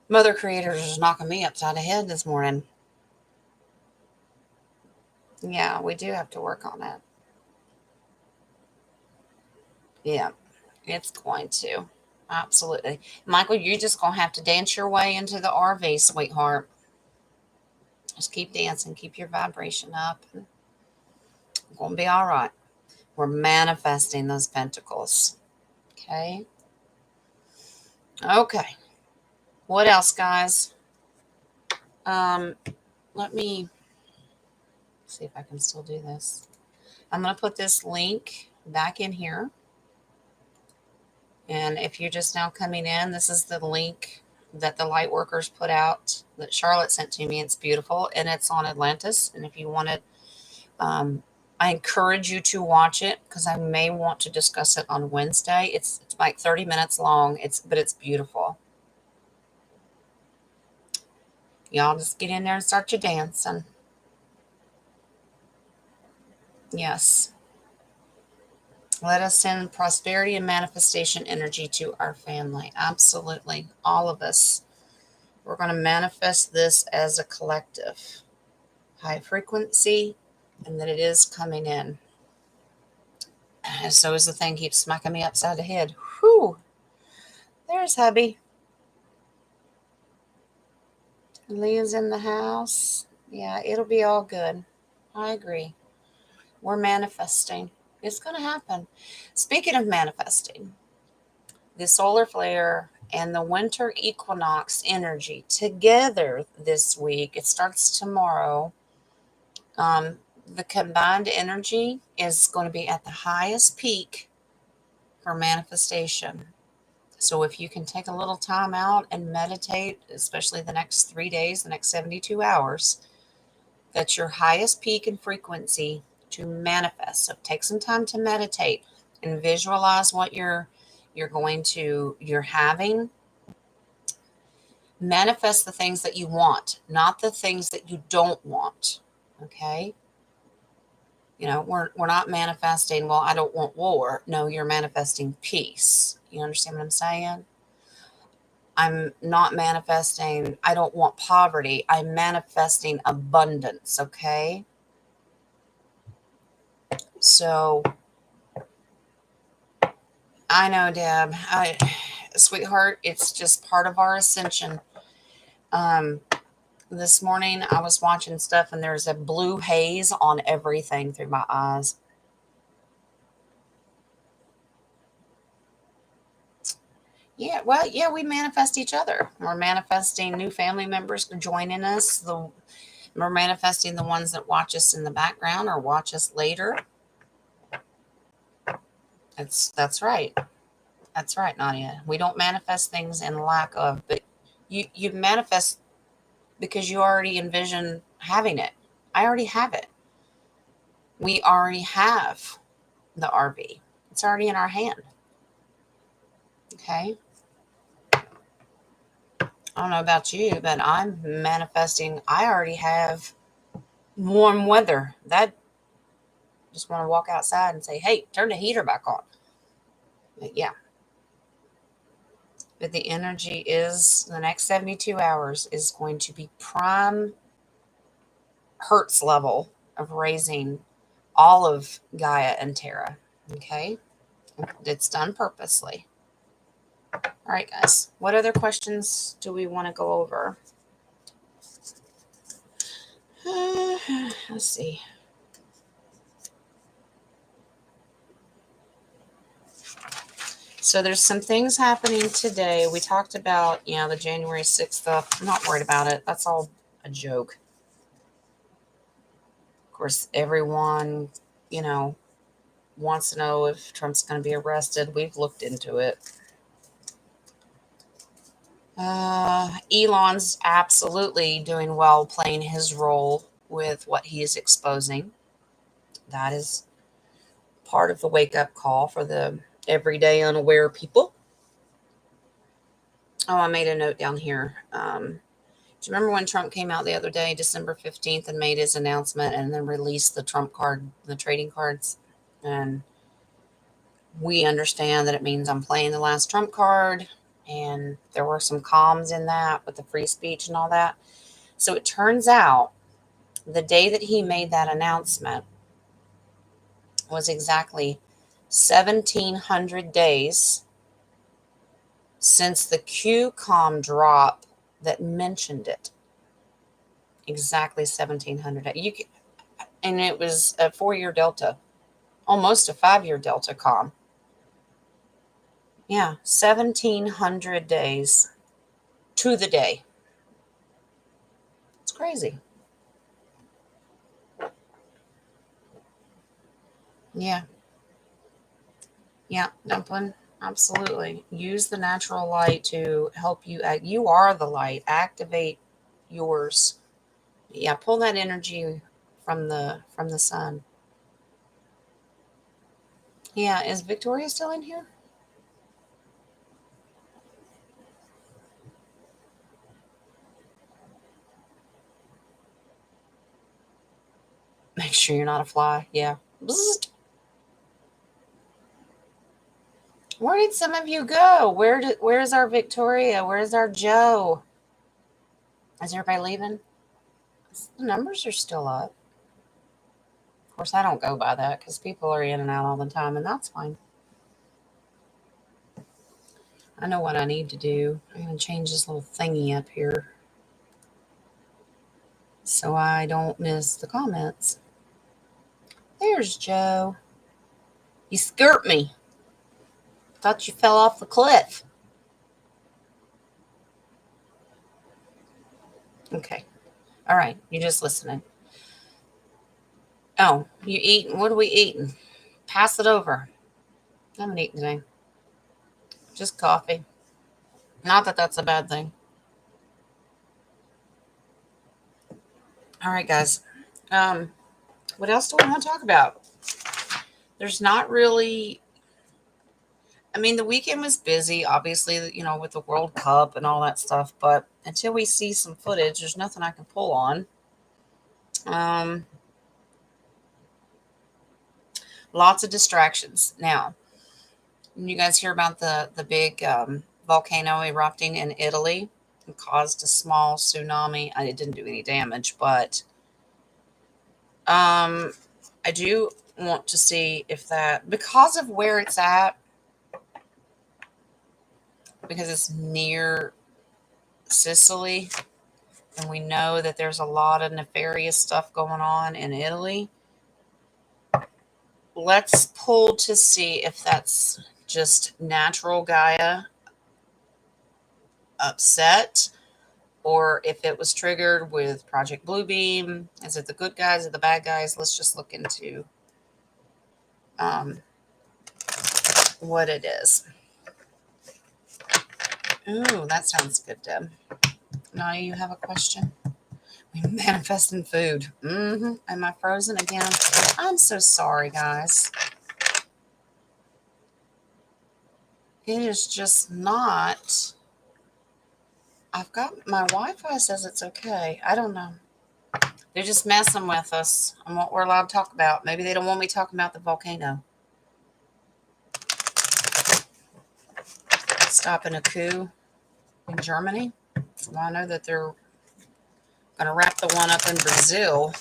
Mother Creator is knocking me upside the head this morning. Yeah, we do have to work on it. Yeah, it's going to. Absolutely. Michael, you're just going to have to dance your way into the RV, sweetheart. Just keep dancing. Keep your vibration up. And it's going to be all right. We're manifesting those pentacles. Okay. Okay. What else, guys? Let me see if I can still do this. I'm going to put this link back in here. And if you're just now coming in, this is the link that the light workers put out that Charlotte sent to me. It's beautiful and it's on Atlantis. And if you want it, I encourage you to watch it because I may want to discuss it on Wednesday. It's like 30 minutes long. But it's beautiful. Y'all just get in there and start your dancing. Yes. Let us send prosperity and manifestation energy to our family. Absolutely. All of us. We're going to manifest this as a collective. High frequency, and that it is coming in. And so as the thing keeps smacking me upside the head. Whew. There's hubby. Leah's in the house. Yeah, it'll be all good. I agree. We're manifesting. It's going to happen. Speaking of manifesting, the solar flare and the winter equinox energy together this week, it starts tomorrow. The combined energy is going to be at the highest peak for manifestation. So if you can take a little time out and meditate, especially the next 3 days, the next 72 hours, that's your highest peak in frequency to manifest. So take some time to meditate and visualize what you're having. Manifest the things that you want, not the things that you don't want. Okay? We're not manifesting, well, I don't want war. No, you're manifesting peace. You understand what I'm saying? I'm not manifesting, I don't want poverty. I'm manifesting abundance, okay? So, I know, Deb. Sweetheart, it's just part of our ascension. This morning I was watching stuff and there's a blue haze on everything through my eyes. Yeah, well, yeah, we manifest each other. We're manifesting new family members joining us. We're manifesting the ones that watch us in the background or watch us later. That's right. That's right, Nadia. We don't manifest things in lack of, but you manifest because you already envision having it. I already have it. We already have the RV. It's already in our hand. Okay. I don't know about you, but I'm manifesting. I already have warm weather. That just want to walk outside and say, "Hey, turn the heater back on." But yeah, but the energy is the next 72 hours is going to be prime Hertz level of raising all of Gaia and Terra. Okay, it's done purposely. All right, guys. What other questions do we want to go over? Let's see. So there's some things happening today. We talked about, the January 6th stuff. I'm not worried about it. That's all a joke. Of course, everyone, wants to know if Trump's going to be arrested. We've looked into it. Elon's absolutely doing well playing his role with what he is exposing. That is part of the wake up call for the everyday unaware people. Oh, I made a note down here. Do you remember when Trump came out the other day, December 15th, and made his announcement and then released the Trump card, the trading cards? And we understand that it means I'm playing the last Trump card. And there were some comms in that with the free speech and all that. So it turns out the day that he made that announcement was exactly 1,700 days since the QCOM drop that mentioned it. Exactly 1,700. And it was a 4-year delta, almost a 5-year delta com. Yeah, 1,700 days to the day. It's crazy. Yeah, yeah, Dumpling. Absolutely. Use the natural light to help you. You are the light. Activate yours. Yeah, pull that energy from the sun. Yeah, is Victoria still in here? Make sure you're not a fly. Yeah. Bzzzt. Where did some of you go? Where's our Victoria? Where's our Joe? Is everybody leaving? The numbers are still up. Of course, I don't go by that because people are in and out all the time, and that's fine. I know what I need to do. I'm going to change this little thingy up here so I don't miss the comments. There's Joe. You skirt me. Thought you fell off the cliff. Okay. All right. You're just listening. Oh, you eating? What are we eating? Pass it over. I haven't eaten today. Just coffee. Not that that's a bad thing. All right, guys. Um, what else do we want to talk about? There's not really. I mean, the weekend was busy, obviously, with the World Cup and all that stuff. But until we see some footage, there's nothing I can pull on. Um, Lots of distractions. Now, you guys hear about the big volcano erupting in Italy? It caused a small tsunami. It didn't do any damage, but I do want to see if that, because of where it's at, because it's near Sicily, and we know that there's a lot of nefarious stuff going on in Italy. Let's pull to see if that's just natural Gaia upset, or if it was triggered with Project Bluebeam. Is it the good guys or the bad guys? Let's just look into what it is. Ooh, that sounds good, Deb. Now you have a question? We manifest in food. Am I frozen again? I'm so sorry, guys. It is just not. I've got my Wi-Fi says it's okay. I don't know. They're just messing with us on what we're allowed to talk about. Maybe they don't want me talking about the volcano. Stopping a coup in Germany. Well, I know that they're going to wrap the one up in Brazil.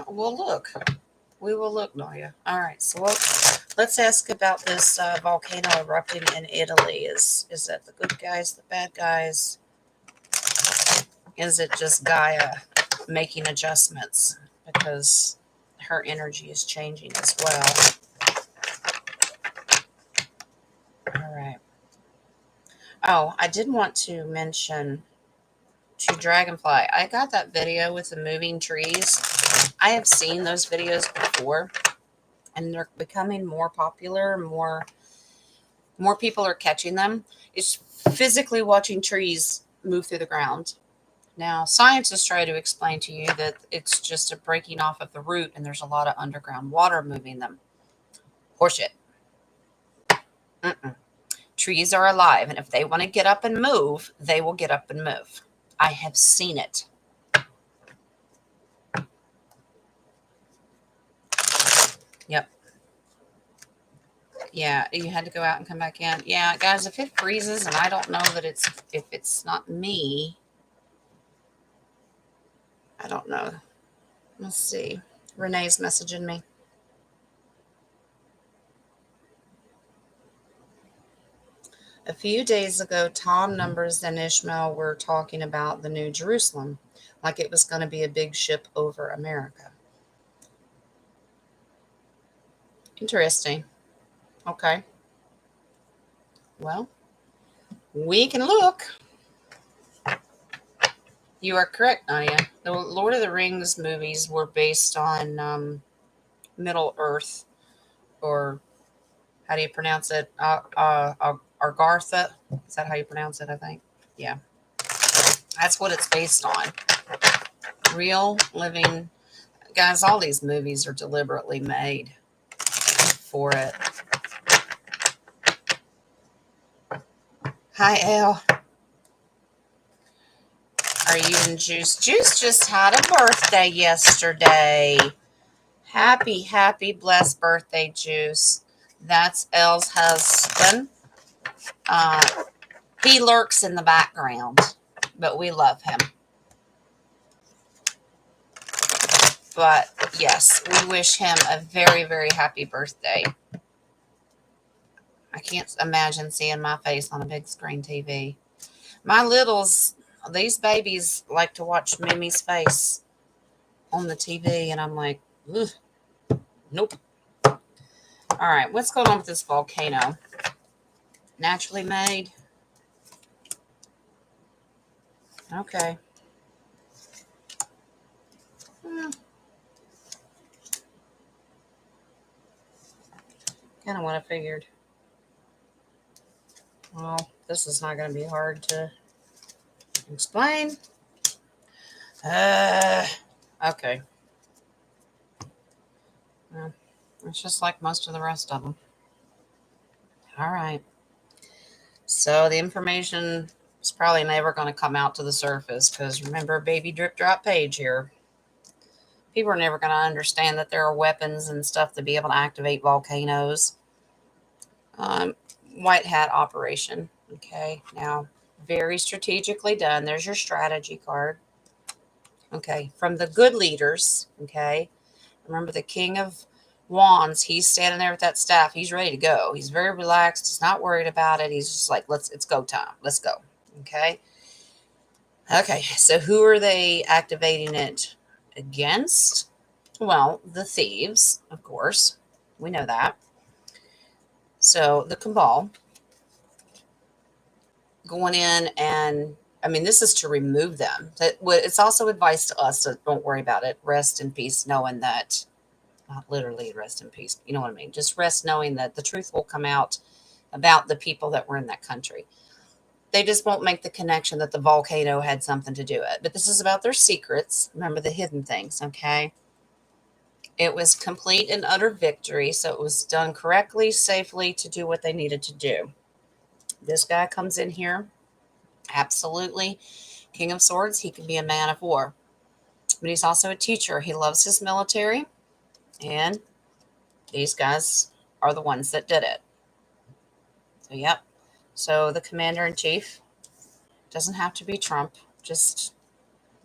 We'll look. We will look, Nadia. All right. So let's ask about this volcano erupting in Italy. Is that the good guys, the bad guys? Is it just Gaia making adjustments because her energy is changing as well? All right. Oh, I did want to mention to Dragonfly. I got that video with the moving trees. I have seen those videos before, and they're becoming more popular. More people are catching them. It's physically watching trees move through the ground. Now, scientists try to explain to you that it's just a breaking off of the root, and there's a lot of underground water moving them. Horseshit. Trees are alive, and if they want to get up and move, they will get up and move. I have seen it. Yep. Yeah, you had to go out and come back in. Yeah, guys, if it freezes and I don't know that if it's not me, I don't know. Let's see. Renee's messaging me. A few days ago, Tom Numbers and Ishmael were talking about the New Jerusalem, like it was going to be a big ship over America. Interesting. Okay. Well, we can look. You are correct, Nadia. The Lord of the Rings movies were based on Middle Earth, or how do you pronounce it? Argartha. Is that how you pronounce it? I think. Yeah. That's what it's based on. Real living. Guys, all these movies are deliberately made for it. Hi, Elle. Are you in Juice? Juice just had a birthday yesterday. Happy, blessed birthday, Juice. That's Elle's husband. He lurks in the background, but we love him. But yes, we wish him a very, very happy birthday. I can't imagine seeing my face on a big screen TV. My littles, these babies like to watch Mimi's face on the TV, and I'm like, ugh, nope. All right, what's going on with this volcano? Naturally made? Okay. Kind of what I figured. Well, this is not going to be hard to explain. Okay. Well, it's just like most of the rest of them. All right. So the information is probably never going to come out to the surface because remember, baby drip drop page here. People are never going to understand that there are weapons and stuff to be able to activate volcanoes. White hat operation. Okay. Now, very strategically done. There's your strategy card. Okay. From the good leaders. Okay. Remember the King of Wands. He's standing there with that staff. He's ready to go. He's very relaxed. He's not worried about it. He's just like, it's go time. Let's go. Okay. Okay. So who are they activating it against? Well, the thieves, of course. We know that. So the cabal. going in and, I mean, this is to remove them. It's also advice to us to don't worry about it. Rest in peace, knowing that, not literally rest in peace, you know what I mean? Just rest knowing that the truth will come out about the people that were in that country. They just won't make the connection that the volcano had something to do with it. But this is about their secrets. Remember the hidden things, okay? It was complete and utter victory, so it was done correctly, safely to do what they needed to do. This guy comes in here, absolutely King of Swords. He can be a man of war, but he's also a teacher. He loves his military, and these guys are the ones that did it. So, yep. So the commander in chief doesn't have to be Trump, just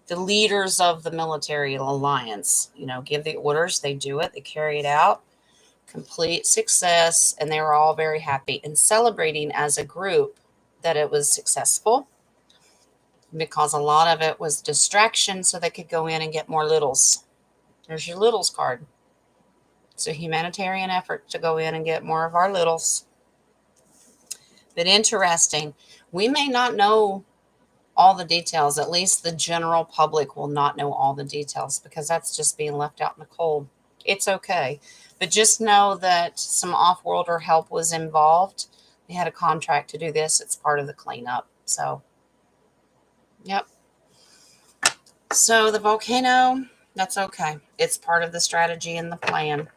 the leaders of the military alliance, give the orders, they do it, they carry it out, complete success, and they were all very happy and celebrating as a group that it was successful because a lot of it was distraction so they could go in and get more littles. There's your littles card. It's a humanitarian effort to go in and get more of our littles. But interesting, we may not know all the details. At least the general public will not know all the details because that's just being left out in the cold. It's okay. But just know that some off-worlder help was involved. They had a contract to do this. It's part of the cleanup. So, yep. So the volcano, that's okay. It's part of the strategy and the plan.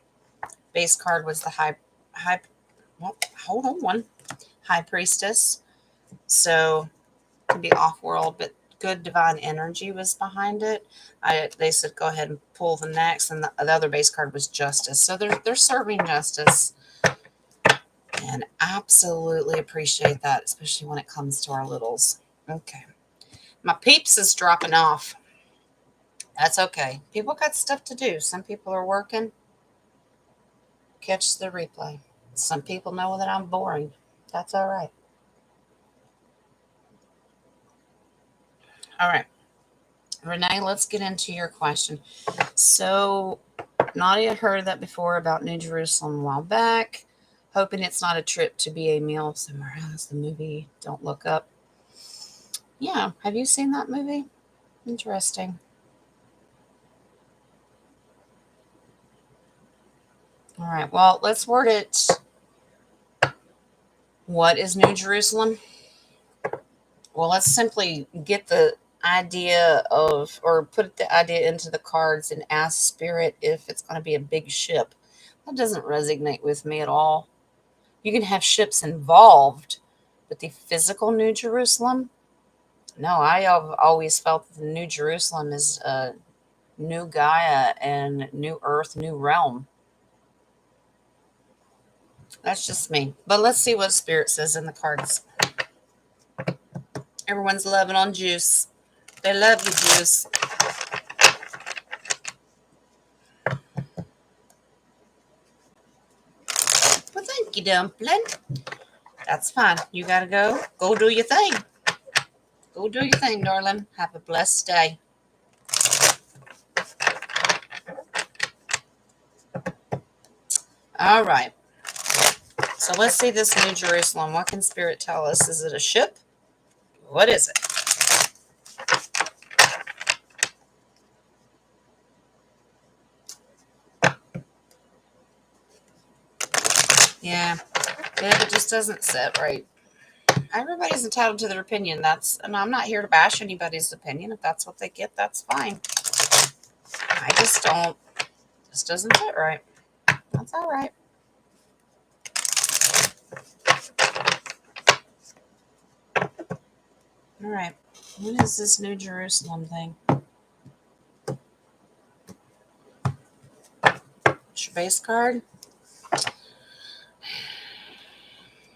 Base card was the well, hold on one. High priestess. So can be off-world, but good divine energy was behind it. They said go ahead and pull the next, and the other base card was justice. So they're serving justice, and absolutely appreciate that, especially when it comes to our littles. Okay, my peeps is dropping off. That's okay. People got stuff to do. Some people are working. Catch the replay. Some people know that I'm boring. That's all right. All right. Renee, let's get into your question. So, Nadia heard that before about New Jerusalem a while back, hoping it's not a trip to be a meal somewhere else. The movie Don't Look Up. Yeah, have you seen that movie? Interesting. All right, well, let's word it. What is New Jerusalem? Well, let's simply get the idea of, or put the idea into the cards and ask Spirit if it's going to be a big ship. That doesn't resonate with me at all. You can have ships involved, but the physical New Jerusalem? No, I have always felt that the New Jerusalem is a new Gaia and new Earth, new realm. That's just me. But let's see what Spirit says in the cards. Everyone's loving on Juice. They love you, Juice. Well, thank you, Dumpling. That's fine. You gotta go. Go do your thing. Go do your thing, darling. Have a blessed day. All right. So let's see this New Jerusalem. What can Spirit tell us? Is it a ship? What is it? Yeah, it just doesn't sit right. Everybody's entitled to their opinion. And I'm not here to bash anybody's opinion. If that's what they get, that's fine. I just don't. This doesn't fit right. That's all right. All right. What is this New Jerusalem thing? It's your base card.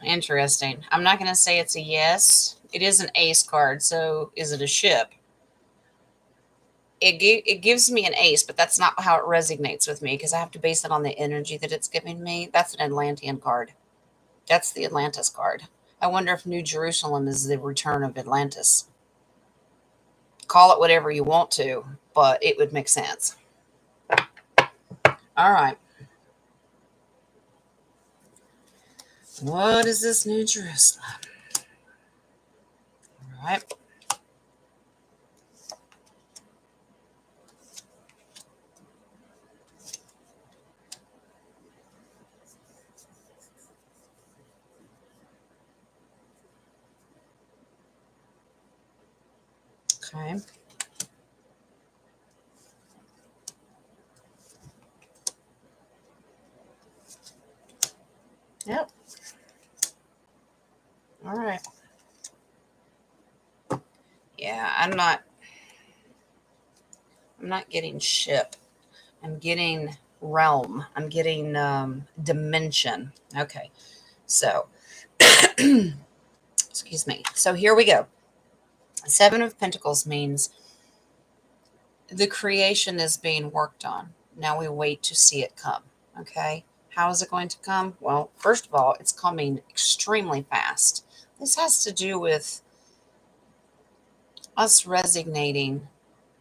Interesting. I'm not going to say it's a yes. It is an ace card. So is it a ship? It gives me an ace, but that's not how it resonates with me because I have to base it on the energy that it's giving me. That's an Atlantean card. That's the Atlantis card. I wonder if New Jerusalem is the return of Atlantis. Call it whatever you want to, but it would make sense. All right. What is this New Jerusalem? right. Okay. Yep. All right. Yeah, I'm not getting ship. I'm getting realm. I'm getting dimension. Okay. So, excuse me. So here we go. Seven of Pentacles means the creation is being worked on. Now we wait to see it come. Okay. How is it going to come? Well, first of all, it's coming extremely fast. This has to do with us resonating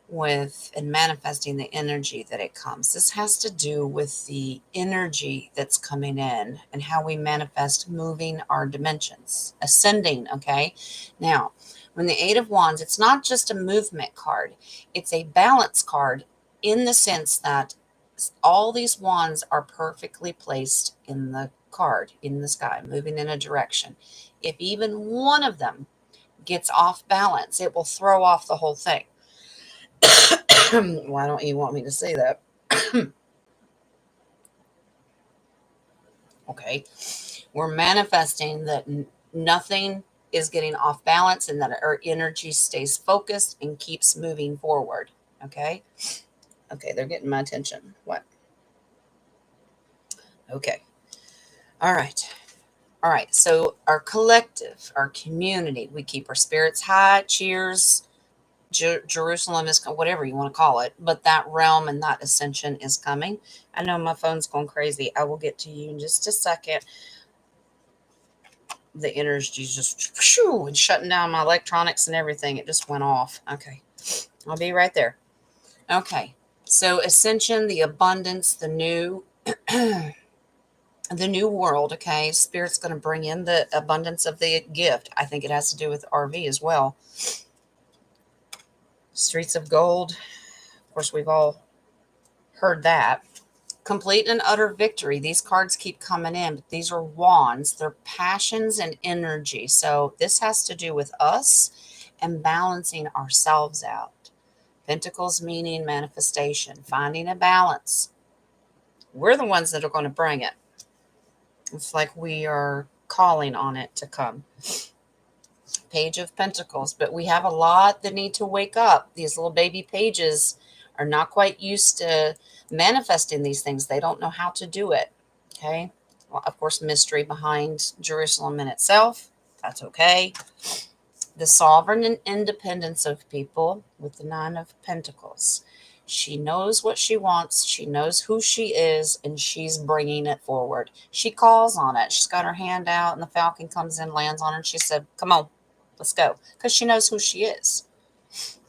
with and manifesting the energy that it comes. This has to do with the energy that's coming in and how we manifest moving our dimensions, ascending. Okay. Now, when the Eight of Wands, it's not just a movement card, it's a balance card in the sense that all these wands are perfectly placed in the card, in the sky, moving in a direction. If even one of them gets off balance, it will throw off the whole thing. Why don't you want me to say that? Okay. We're manifesting that nothing is getting off balance and that our energy stays focused and keeps moving forward. Okay. Okay. They're getting my attention. What? Okay. All right. All right. So, our collective, our community, we keep our spirits high. Cheers. Jerusalem is whatever you want to call it, but that realm and that ascension is coming. I know my phone's going crazy. I will get to you in just a second. The energy's just shoo, and shutting down my electronics and everything. It just went off. Okay. I'll be right there. Okay. So ascension, the abundance, the new the new world, okay? Spirit's going to bring in the abundance of the gift. I think it has to do with RV as well. Streets of gold. Of course, we've all heard that. Complete and utter victory. These cards keep coming in, but these are wands. They're passions and energy. So this has to do with us and balancing ourselves out. Pentacles meaning manifestation, finding a balance. We're the ones that are going to bring it. It's like we are calling on it to come. Page of Pentacles, but we have a lot that need to wake up. These little baby pages are not quite used to manifesting these things. They don't know how to do it. Okay. Well, of course, mystery behind Jerusalem in itself. That's okay. The sovereign and independence of people with the Nine of Pentacles. She knows what she wants. She knows who she is, and she's bringing it forward. She calls on it. She's got her hand out, and the falcon comes in, lands on her, and she said, come on, let's go. Because she knows who she is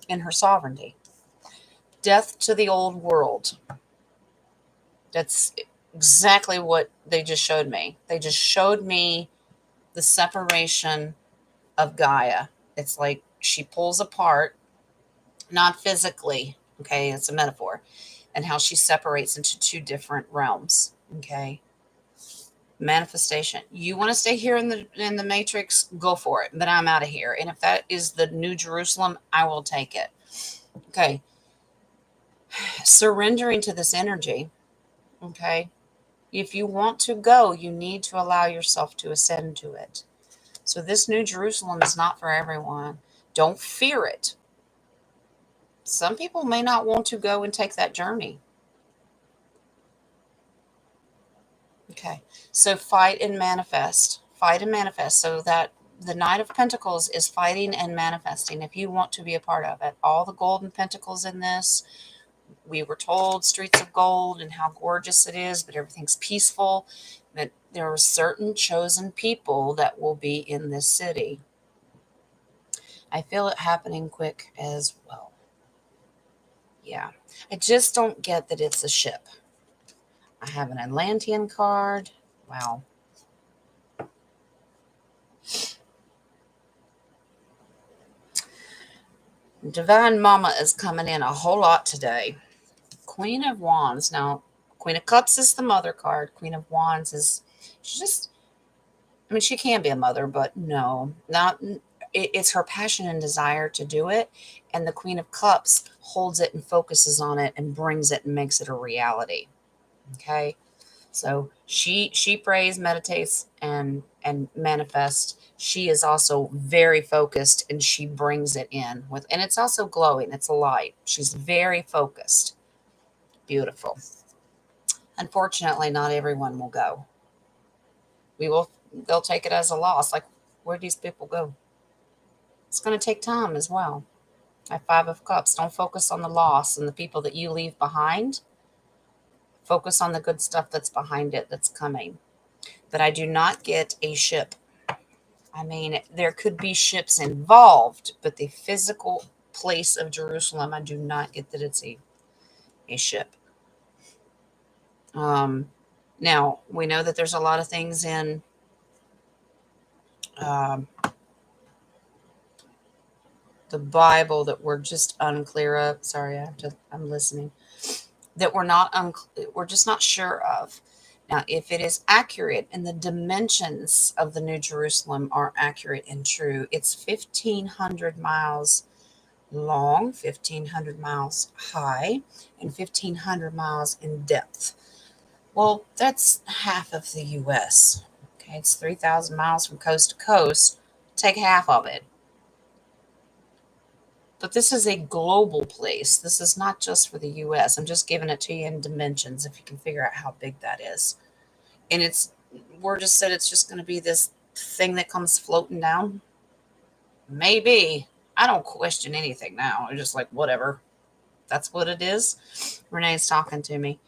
in her sovereignty. Death to the old world. That's exactly what they just showed me. They just showed me the separation of Gaia. It's like she pulls apart, not physically, okay, it's a metaphor, and how she separates into two different realms, okay? Manifestation. You want to stay here in the matrix, go for it, but I'm out of here. And if that is the new Jerusalem, I will take it. Okay. Surrendering to this energy, okay? If you want to go, you need to allow yourself to ascend to it. So this new Jerusalem is not for everyone. Don't fear it. Some people may not want to go and take that journey. Okay. So fight and manifest. Fight and manifest. So that the Knight of Pentacles is fighting and manifesting if you want to be a part of it. All the golden pentacles in this. We were told streets of gold and how gorgeous it is, but everything's peaceful. But there are certain chosen people that will be in this city. I feel it happening quick as well. Yeah. I just don't get that it's a ship. I have an Atlantean card. Wow. Divine Mama is coming in a whole lot today. Queen of Wands. Now, Queen of Cups is the mother card. Queen of Wands is, she's just, I mean, she can be a mother, but no, not, it's her passion and desire to do it. And the Queen of Cups holds it and focuses on it and brings it and makes it a reality. Okay. So she prays, meditates, and manifests. She is also very focused and she brings it in with, and it's also glowing. It's a light. She's very focused. Beautiful. Unfortunately, not everyone will go. We will. They'll take it as a loss. Like, where do these people go? It's going to take time as well. At Five of Cups, don't focus on the loss and the people that you leave behind. Focus on the good stuff that's behind it, that's coming. But I do not get a ship. I mean, there could be ships involved, but the physical place of Jerusalem, I do not get that it's a ship. Now, we know that there's a lot of things in um, the Bible that we're just unclear of. Sorry, I'm listening. That we're just not sure of. Now, if it is accurate and the dimensions of the New Jerusalem are accurate and true, it's 1,500 miles long, 1,500 miles high, and 1,500 miles in depth. Well, that's half of the U.S. Okay, it's 3,000 miles from coast to coast. Take half of it. But this is a global place. This is not just for the U.S. I'm just giving it to you in dimensions if you can figure out how big that is. And we're just said it's just going to be this thing that comes floating down. Maybe. I don't question anything now. I'm just like, whatever. That's what it is. Renee's talking to me.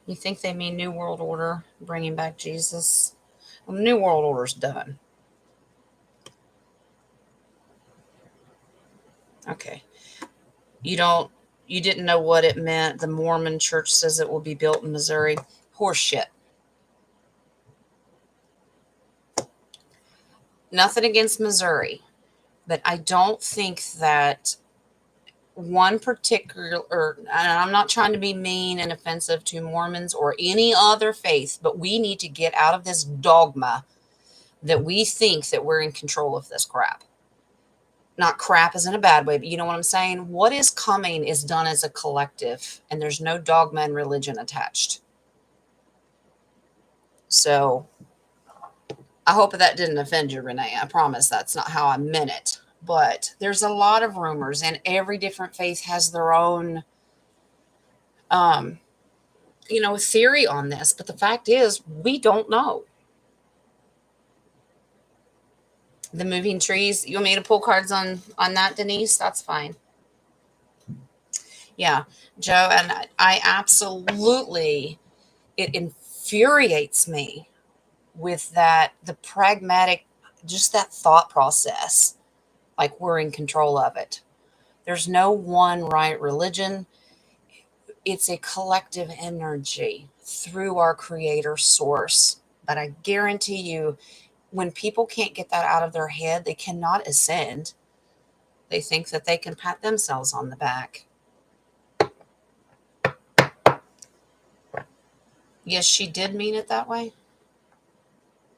You think they mean New World Order, bringing back Jesus? Well, the New World Order's done. Okay. You didn't know what it meant. The Mormon church says it will be built in Missouri. Horseshit. Nothing against Missouri, but I don't think that one particular, and I'm not trying to be mean and offensive to Mormons or any other faith, but we need to get out of this dogma that we think that we're in control of this crap. Not crap as in a bad way, but you know what I'm saying? What is coming is done as a collective, and there's no dogma and religion attached. So I hope that didn't offend you, Renee. I promise that's not how I meant it. But there's a lot of rumors, and every different faith has their own, um, theory on this. But the fact is, we don't know. The moving trees. You want me to pull cards on that, Denise? That's fine. Yeah, Joe, and I absolutely, it infuriates me with that, the pragmatic, just that thought process, like we're in control of it. There's no one right religion. It's a collective energy through our creator source. But I guarantee you, when people can't get that out of their head, they cannot ascend. They think that they can pat themselves on the back. Yes, she did mean it that way.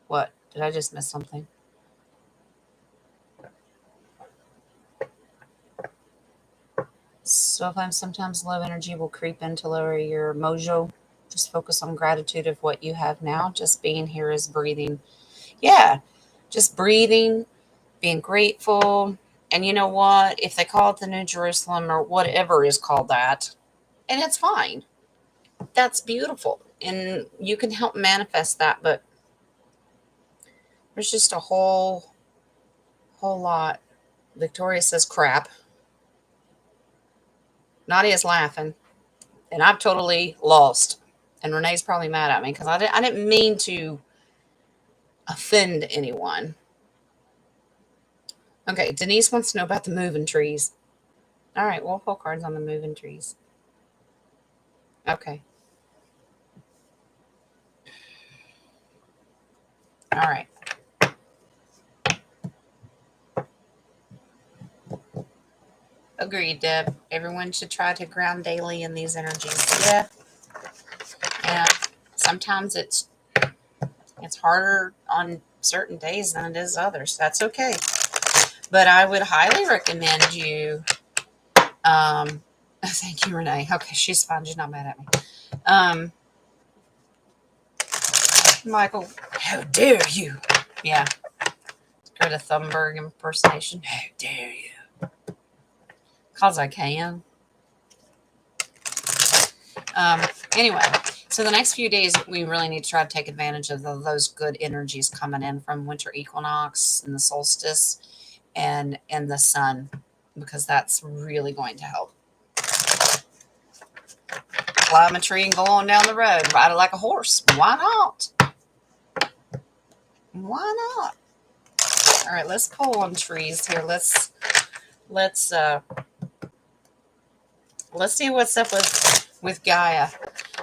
What? Did I just miss something? So if I'm sometimes low energy will creep in to lower your mojo. Just focus on gratitude of what you have now. Just being here is breathing. Yeah, just breathing, being grateful. And you know what? If they call it the New Jerusalem or whatever is called that, and it's fine. That's beautiful. And you can help manifest that, but there's just a whole lot. Victoria says crap. Nadia's laughing. And I've totally lost. And Renee's probably mad at me because I didn't mean to offend anyone. Okay, Denise wants to know about the moving trees. All right, we'll pull cards on the moving trees. Okay. All right. Agreed, Deb. Everyone should try to ground daily in these energies. Yeah. Yeah. Sometimes it's harder on certain days than it is others. That's okay. But I would highly recommend you. Thank you, Renee. Okay, she's fine. She's not mad at me. Michael, how dare you? Yeah, Greta Thunberg impersonation. How dare you? Cause I can. Anyway, so the next few days we really need to try to take advantage of those good energies coming in from winter equinox and the solstice and the sun, because that's really going to help. Climb a tree and go on down the road, ride it like a horse. Why not? Why not? All right, let's pull on trees here. Let's see what's up with Gaia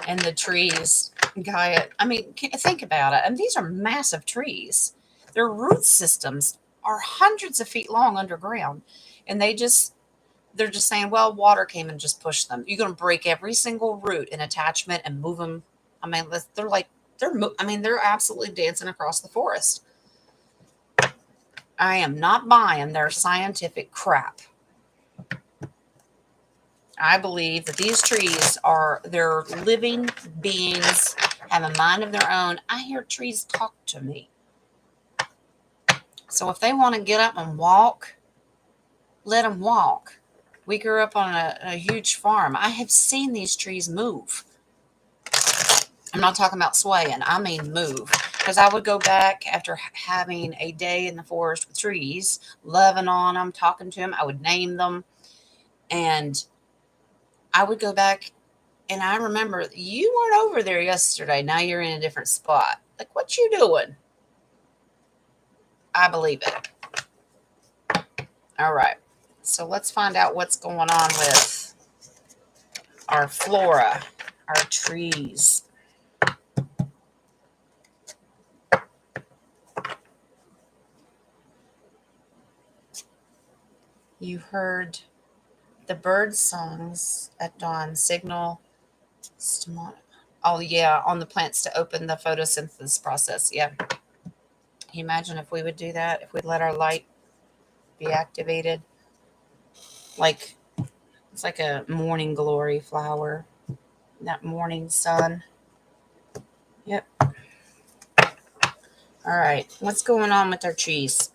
and the trees. Gaia, I mean, think about it. And these are massive trees. Their root systems are hundreds of feet long underground, and they're just saying, well, water came and just pushed them. You're going to break every single root and attachment and move them. I mean, they're absolutely dancing across the forest. I am not buying their scientific crap. I believe that these trees they're living beings, have a mind of their own. I hear trees talk to me. So if they want to get up and walk, let them walk. We grew up on a huge farm. I have seen these trees move. I'm not talking about swaying. I mean move. Because I would go back after having a day in the forest with trees, loving on them, talking to them. I would name them. And I would go back, and I remember, you weren't over there yesterday. Now you're in a different spot. Like, what you doing? I believe it. All right. So let's find out what's going on with our flora, our trees. You heard the bird songs at dawn signal. Oh, yeah, on the plants to open the photosynthesis process. Yeah. Can you imagine if we would do that? If we'd let our light be activated? Like, it's like a morning glory flower. That morning sun. Yep. All right. What's going on with our trees?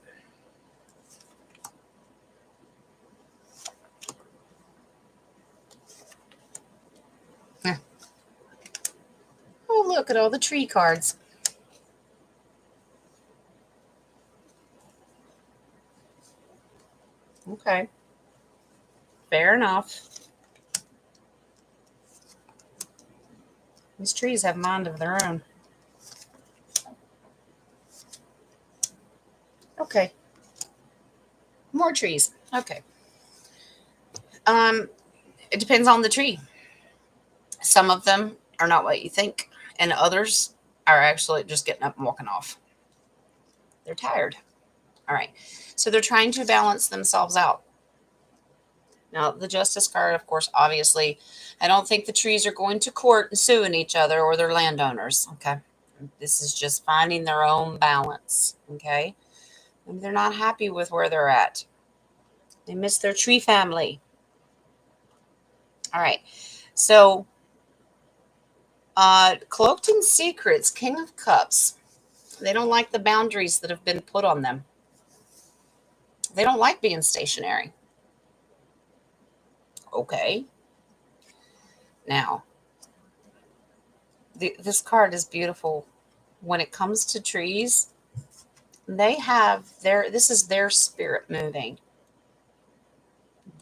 Oh, look at all the tree cards. Okay. Fair enough. These trees have mind of their own. Okay. More trees. Okay. It depends on the tree. Some of them are not what you think, and others are actually just getting up and walking off. They're tired. All right. So they're trying to balance themselves out. Now, the Justice card, of course, obviously, I don't think the trees are going to court and suing each other or their landowners. Okay. This is just finding their own balance. Okay. And they're not happy with where they're at. They miss their tree family. All right. So, Cloaked in Secrets, King of Cups. They don't like the boundaries that have been put on them. They don't like being stationary. Okay. Now, this card is beautiful. When it comes to trees, this is their spirit moving.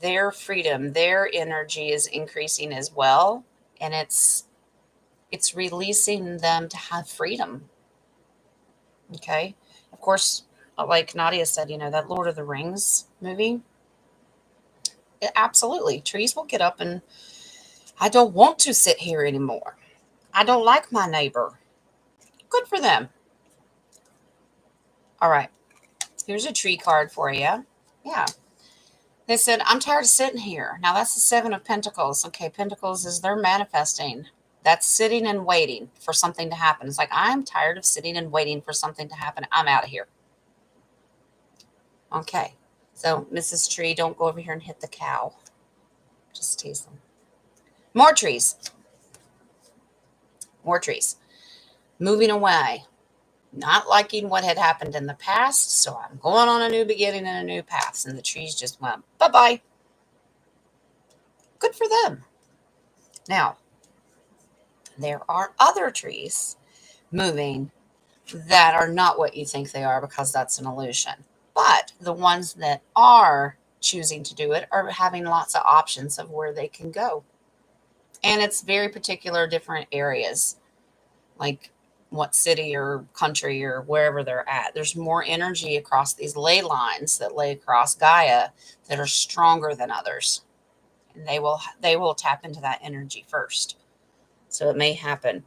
Their freedom, their energy is increasing as well. And it's releasing them to have freedom. Okay. Of course, like Nadia said, that Lord of the Rings movie. Absolutely. Trees will get up and I don't want to sit here anymore. I don't like my neighbor. Good for them. All right. Here's a tree card for you. Yeah. They said, I'm tired of sitting here. Now that's the Seven of Pentacles. Okay, Pentacles is they're manifesting. That's sitting and waiting for something to happen. It's like, I'm tired of sitting and waiting for something to happen. I'm out of here. Okay. So, Mrs. Tree, don't go over here and hit the cow. Just tease them. More trees. More trees. Moving away. Not liking what had happened in the past, so I'm going on a new beginning and a new path. And the trees just went, bye-bye. Good for them. Now, there are other trees moving that are not what you think they are because that's an illusion. But the ones that are choosing to do it are having lots of options of where they can go. And it's very particular, different areas, like what city or country or wherever they're at. There's more energy across these ley lines that lay across Gaia that are stronger than others. And they will tap into that energy first. So it may happen.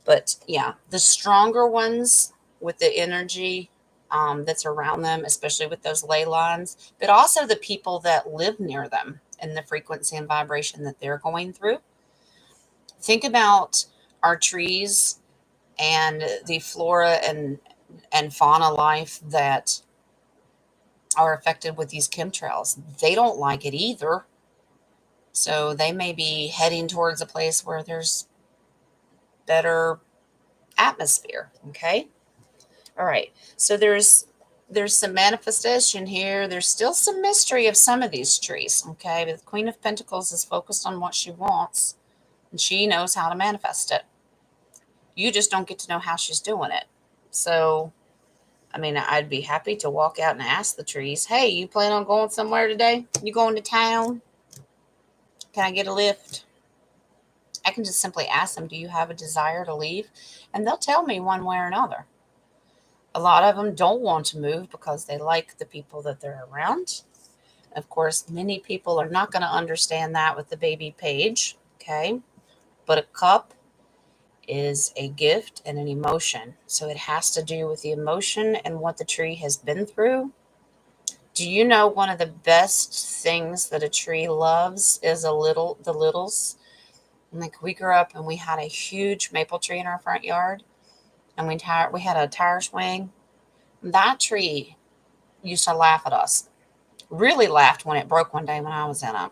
But yeah, the stronger ones with the energy that's around them, especially with those ley lines, but also the people that live near them and the frequency and vibration that they're going through. Think about our trees and the flora and fauna life that are affected with these chemtrails. They don't like it either. So they may be heading towards a place where there's better atmosphere. Okay. All right. So there's some manifestation here. There's still some mystery of some of these trees. Okay. But the Queen of Pentacles is focused on what she wants and she knows how to manifest it. You just don't get to know how she's doing it. So, I mean, I'd be happy to walk out and ask the trees, hey, you plan on going somewhere today? You going to town? Can I get a lift? I can just simply ask them, do you have a desire to leave? And they'll tell me one way or another. A lot of them don't want to move because they like the people that they're around. Of course, many people are not going to understand that with the baby page, okay? But a cup is a gift and an emotion. So it has to do with the emotion and what the tree has been through. Do you know one of the best things that a tree loves is the littles? Like we grew up and we had a huge maple tree in our front yard and we had a tire swing. That tree used to laugh at us. Really laughed when it broke one day when I was in it.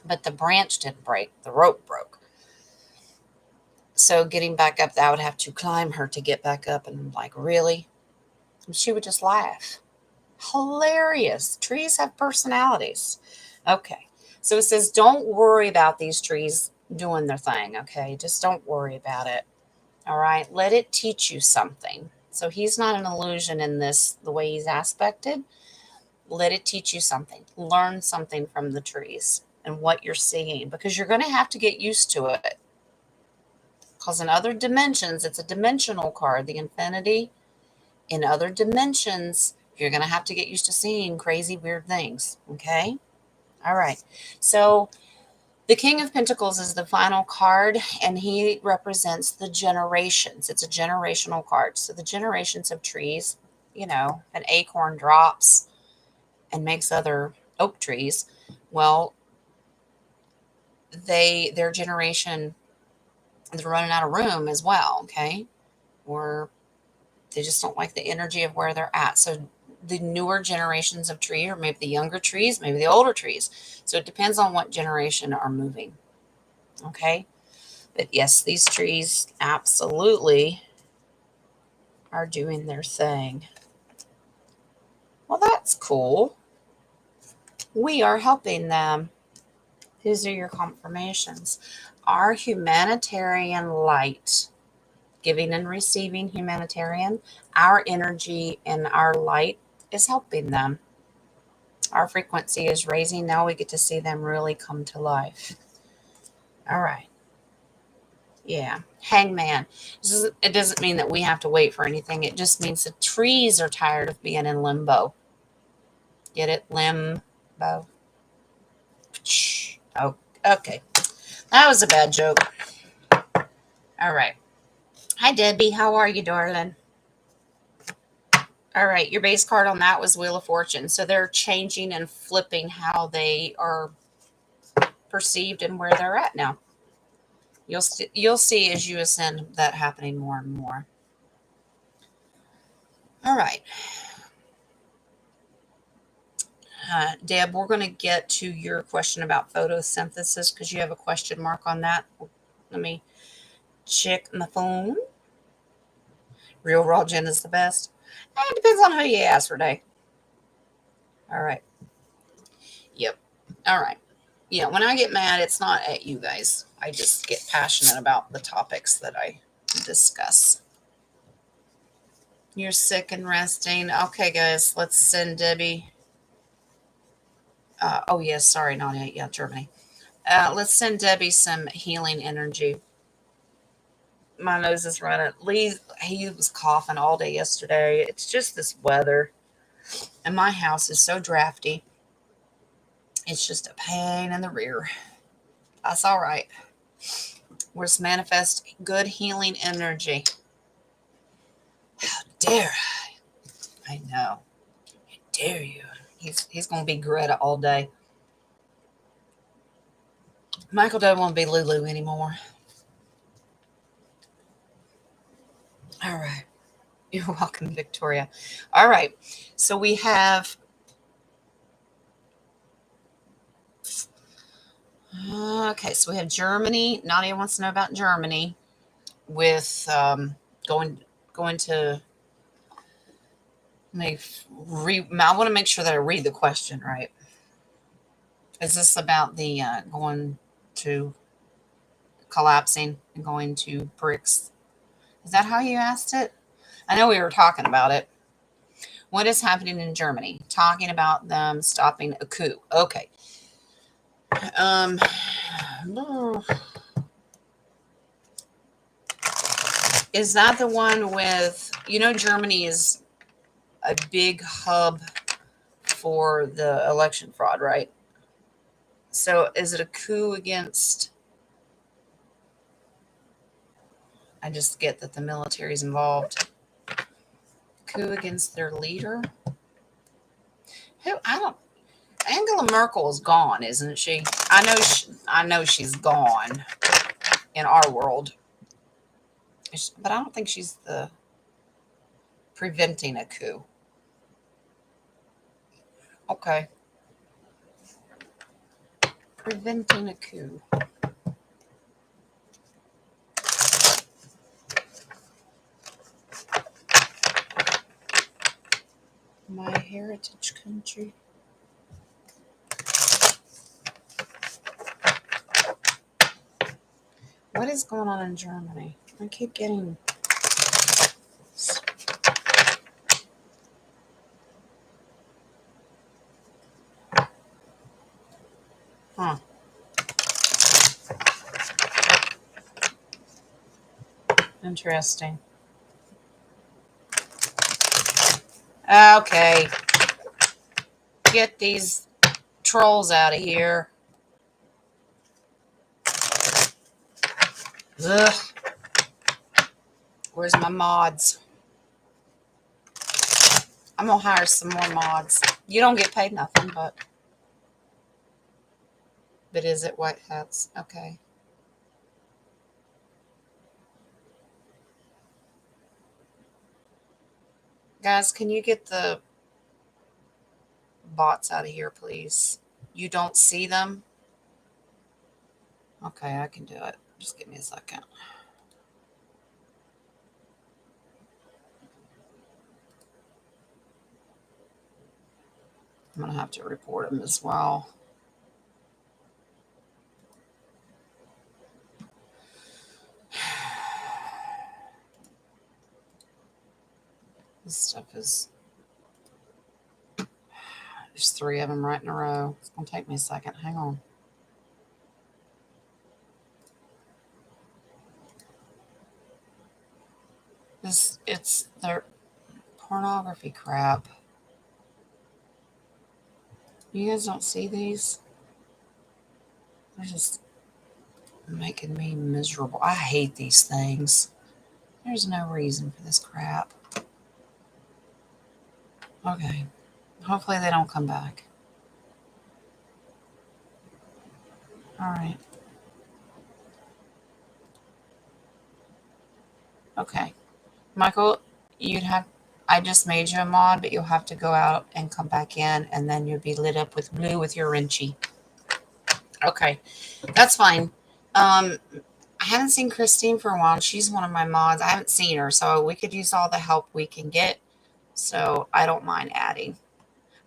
But the branch didn't break, the rope broke. So getting back up, I would have to climb her to get back up. And I'm like, really? And she would just laugh. Hilarious. Trees have personalities. Okay. So it says, don't worry about these trees doing their thing. Okay. Just don't worry about it. All right. Let it teach you something. So he's not an illusion in this, the way he's aspected. Let it teach you something. Learn something from the trees and what you're seeing because you're going to have to get used to it. Because in other dimensions, it's a dimensional card, the infinity. In other dimensions, you're going to have to get used to seeing crazy, weird things. Okay? All right. So the King of Pentacles is the final card, and he represents the generations. It's a generational card. So the generations of trees, an acorn drops and makes other oak trees. Well, their generation is running out of room as well. Okay? Or they just don't like the energy of where they're at. So the newer generations of tree, or maybe the younger trees, maybe the older trees. So it depends on what generation are moving. Okay. But yes, these trees absolutely are doing their thing. Well, that's cool. We are helping them. These are your confirmations. Our humanitarian light, giving and receiving humanitarian, our energy and our light is helping them. Our frequency is raising. Now we get to see them really come to life. All right. Yeah. Hangman. It doesn't mean that we have to wait for anything. It just means the trees are tired of being in limbo. Get it? Limbo. Oh, okay. That was a bad joke. All right. Hi, Debbie. How are you, darling? All right, your base card on that was Wheel of Fortune. So they're changing and flipping how they are perceived and where they're at now. You'll see as you ascend that happening more and more. All right, Deb, we're going to get to your question about photosynthesis because you have a question mark on that. Let me check my phone. Real raw gin is the best. It depends on who you ask for day. All right. Yep. All right. Yeah, when I get mad, it's not at you guys. I just get passionate about the topics that I discuss. You're sick and resting. Okay, guys, let's send Debbie. Oh, yes, sorry, not yet. Yeah, Germany. Let's send Debbie some healing energy. My nose is running. Lee, he was coughing all day yesterday. It's just this weather. And my house is so drafty. It's just a pain in the rear. That's all right. We're just manifest good healing energy. How dare I know. How dare you? He's gonna be Greta all day. Michael doesn't want to be Lulu anymore. All right. You're welcome, Victoria. All right. So we have okay, so we have Germany. Nadia wants to know about Germany with going going to I want to make sure that I read the question right. Is this about the going to collapsing and going to bricks? Is that how you asked it? I know we were talking about it. What is happening in Germany? Talking about them stopping a coup. Okay. Um, is that the one with, Germany is a big hub for the election fraud, right? So is it a coup against, I just get that the military is involved. Coup against their leader? I don't, Angela Merkel is gone, isn't she? I know she's gone in our world. But I don't think she's the preventing a coup. Okay. Preventing a coup. My heritage country. What is going on in Germany? I keep getting. Huh. Interesting. Okay. Get these trolls out of here. Ugh. Where's my mods? I'm gonna hire some more mods. You don't get paid nothing, but is it white hats? Okay. Guys, can you get the bots out of here, please? You don't see them? Okay, I can do it. Just give me a second. I'm going to have to report them as well. This stuff is... There's 3 of them right in a row. It's going to take me a second. Hang on. It's their pornography crap. You guys don't see these? They're just making me miserable. I hate these things. There's no reason for this crap. Okay. Hopefully they don't come back. All right. Okay. Michael, you'd have, I just made you a mod, but you'll have to go out and come back in, and then you'll be lit up with blue with your wrenchy. Okay. That's fine. I haven't seen Christine for a while. She's one of my mods. I haven't seen her, so we could use all the help we can get. So I don't mind adding.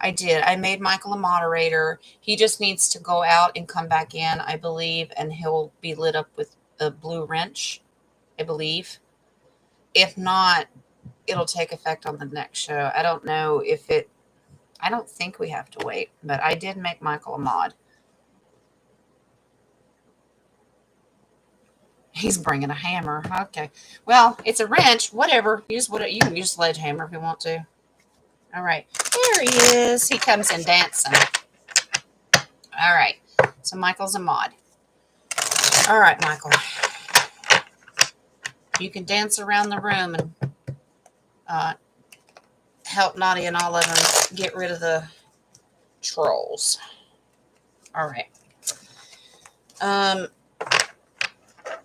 I did. I made Michael a moderator. He just needs to go out and come back in, I believe, and he'll be lit up with a blue wrench, I believe. If not, it'll take effect on the next show. I don't know if it, I don't think we have to wait, but I did make Michael a mod. He's bringing a hammer. Okay. Well, it's a wrench. Whatever. Use what you can use sledgehammer if you want to. All right. There he is. He comes in dancing. All right. So Michael's a mod. All right, Michael. You can dance around the room and help Nadia and all of them get rid of the trolls. All right.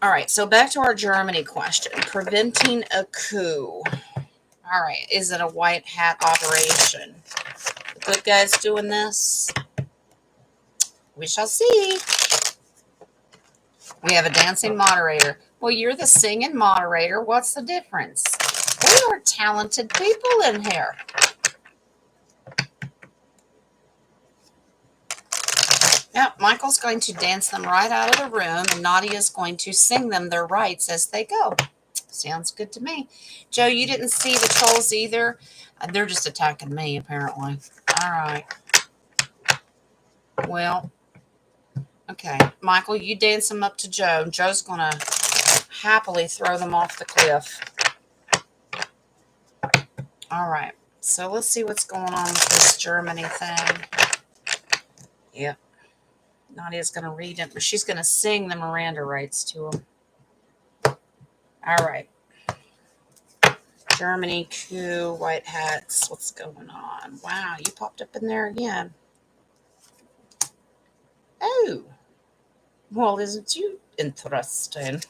All right. So back to our Germany question. Preventing a coup. All right. Is it a white hat operation? The good guys doing this? We shall see. We have a dancing moderator. Well, you're the singing moderator. What's the difference? We are talented people in here. Yep, Michael's going to dance them right out of the room, and Nadia's going to sing them their rights as they go. Sounds good to me. Joe, you didn't see the trolls either? They're just attacking me, apparently. All right. Well, okay. Michael, you dance them up to Joe. Joe's going to happily throw them off the cliff. All right. So let's see what's going on with this Germany thing. Yep. Nadia's going to read it, but she's going to sing the Miranda rights to him. All right. Germany, coup, white hats. What's going on? Wow, you popped up in there again. Oh. Well, isn't you interesting?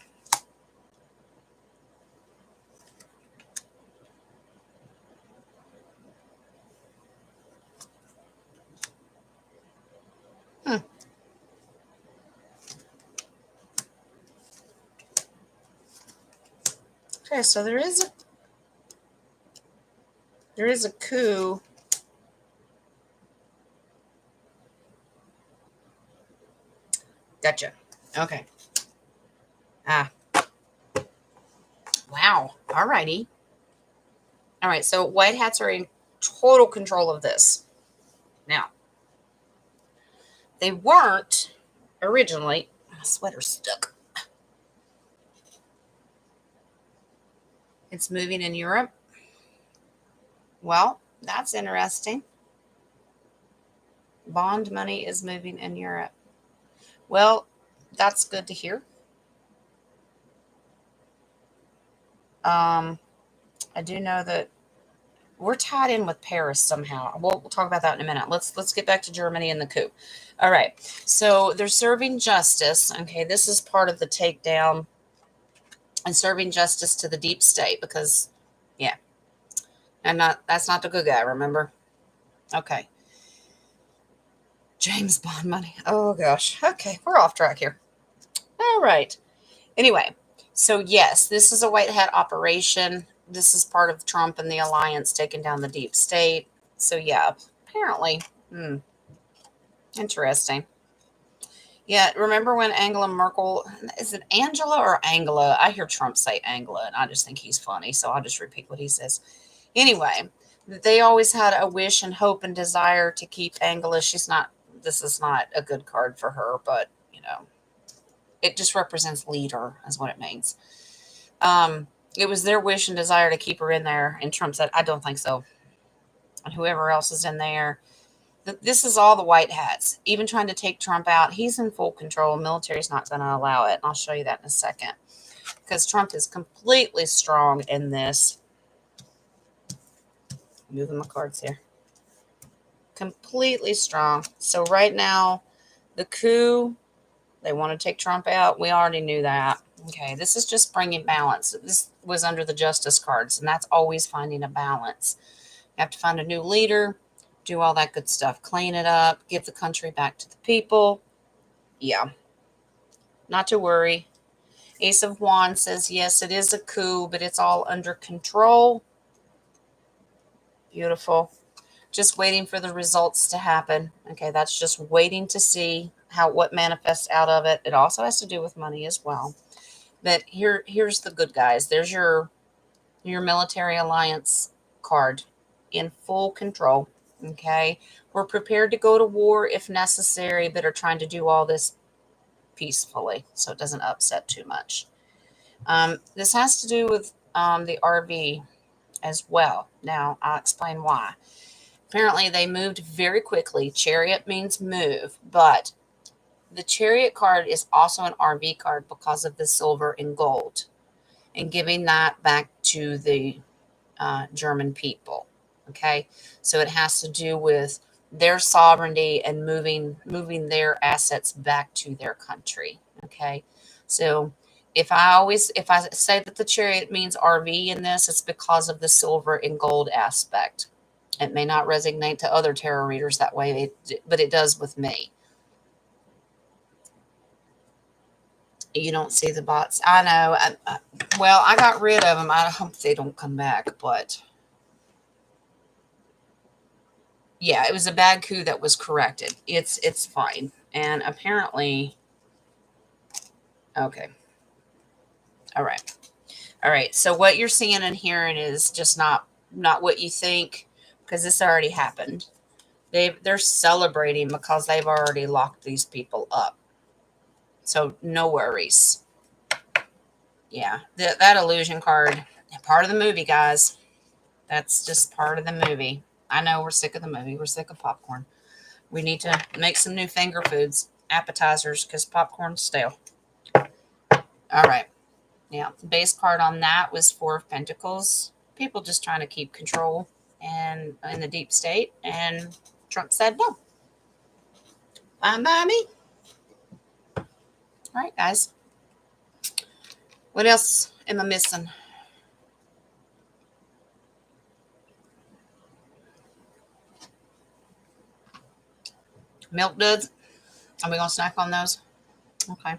Okay, so there is a coup. Gotcha. Okay. Wow. All righty. All right, so white hats are in total control of this. Now, they weren't originally. My sweater's stuck. It's moving in Europe. Well, that's interesting. Bond money is moving in Europe. Well, that's good to hear. I do know that we're tied in with Paris somehow. We'll talk about that in a minute. Let's get back to Germany and the coup. All right. So they're serving justice. Okay, this is part of the takedown and serving justice to the deep state because, yeah, that's not the good guy. Remember? Okay. James Bond money. Oh gosh. Okay, we're off track here. All right. Anyway, so yes, this is a white hat operation. This is part of Trump and the alliance taking down the deep state. So yeah, apparently, interesting. Yeah, remember when Angela Merkel, is it Angela or Angela? I hear Trump say Angela, and I just think he's funny, so I'll just repeat what he says. Anyway, they always had a wish and hope and desire to keep Angela. This is not a good card for her, but, it just represents leader, is what it means. It was their wish and desire to keep her in there, and Trump said, I don't think so. And whoever else is in there, this is all the white hats. Even trying to take Trump out, he's in full control. Military's not going to allow it, and I'll show you that in a second. Because Trump is completely strong in this. Moving my cards here. Completely strong. So right now, the coup, they want to take Trump out. We already knew that. Okay, this is just bringing balance. This was under the justice cards, and that's always finding a balance. You have to find a new leader, do all that good stuff, clean it up, give the country back to the people. Yeah, not to worry. Ace of Wands says, yes, it is a coup, but it's all under control. Beautiful. Just waiting for the results to happen. Okay, that's just waiting to see what manifests out of it. It also has to do with money as well. But here's the good guys. There's your military alliance card in full control. Okay, we're prepared to go to war if necessary, but are trying to do all this peacefully so it doesn't upset too much. This has to do with the RV as well. Now I'll explain why. Apparently, they moved very quickly. Chariot means move, but the Chariot card is also an RV card because of the silver and gold and giving that back to the German people. Okay, so it has to do with their sovereignty and moving their assets back to their country. Okay, so if I say that the Chariot means RV in this, it's because of the silver and gold aspect. It may not resonate to other tarot readers that way, but it does with me. You don't see the bots. I know. Well, I got rid of them. I hope they don't come back. But yeah, it was a bad coup that was corrected. It's fine. And apparently, okay. All right. All right. So what you're seeing and hearing is just not what you think, because this already happened. They're celebrating because they've already locked these people up. So no worries. Yeah, that illusion card, part of the movie, guys. That's just part of the movie. I know we're sick of the movie. We're sick of popcorn. We need to make some new finger foods, appetizers, because popcorn's stale. All right. Yeah, the base card on that was Four of Pentacles. People just trying to keep control and in the deep state. And Trump said no. Fine by me. All right, guys. What else am I missing? Milk duds. Are we going to snack on those? Okay.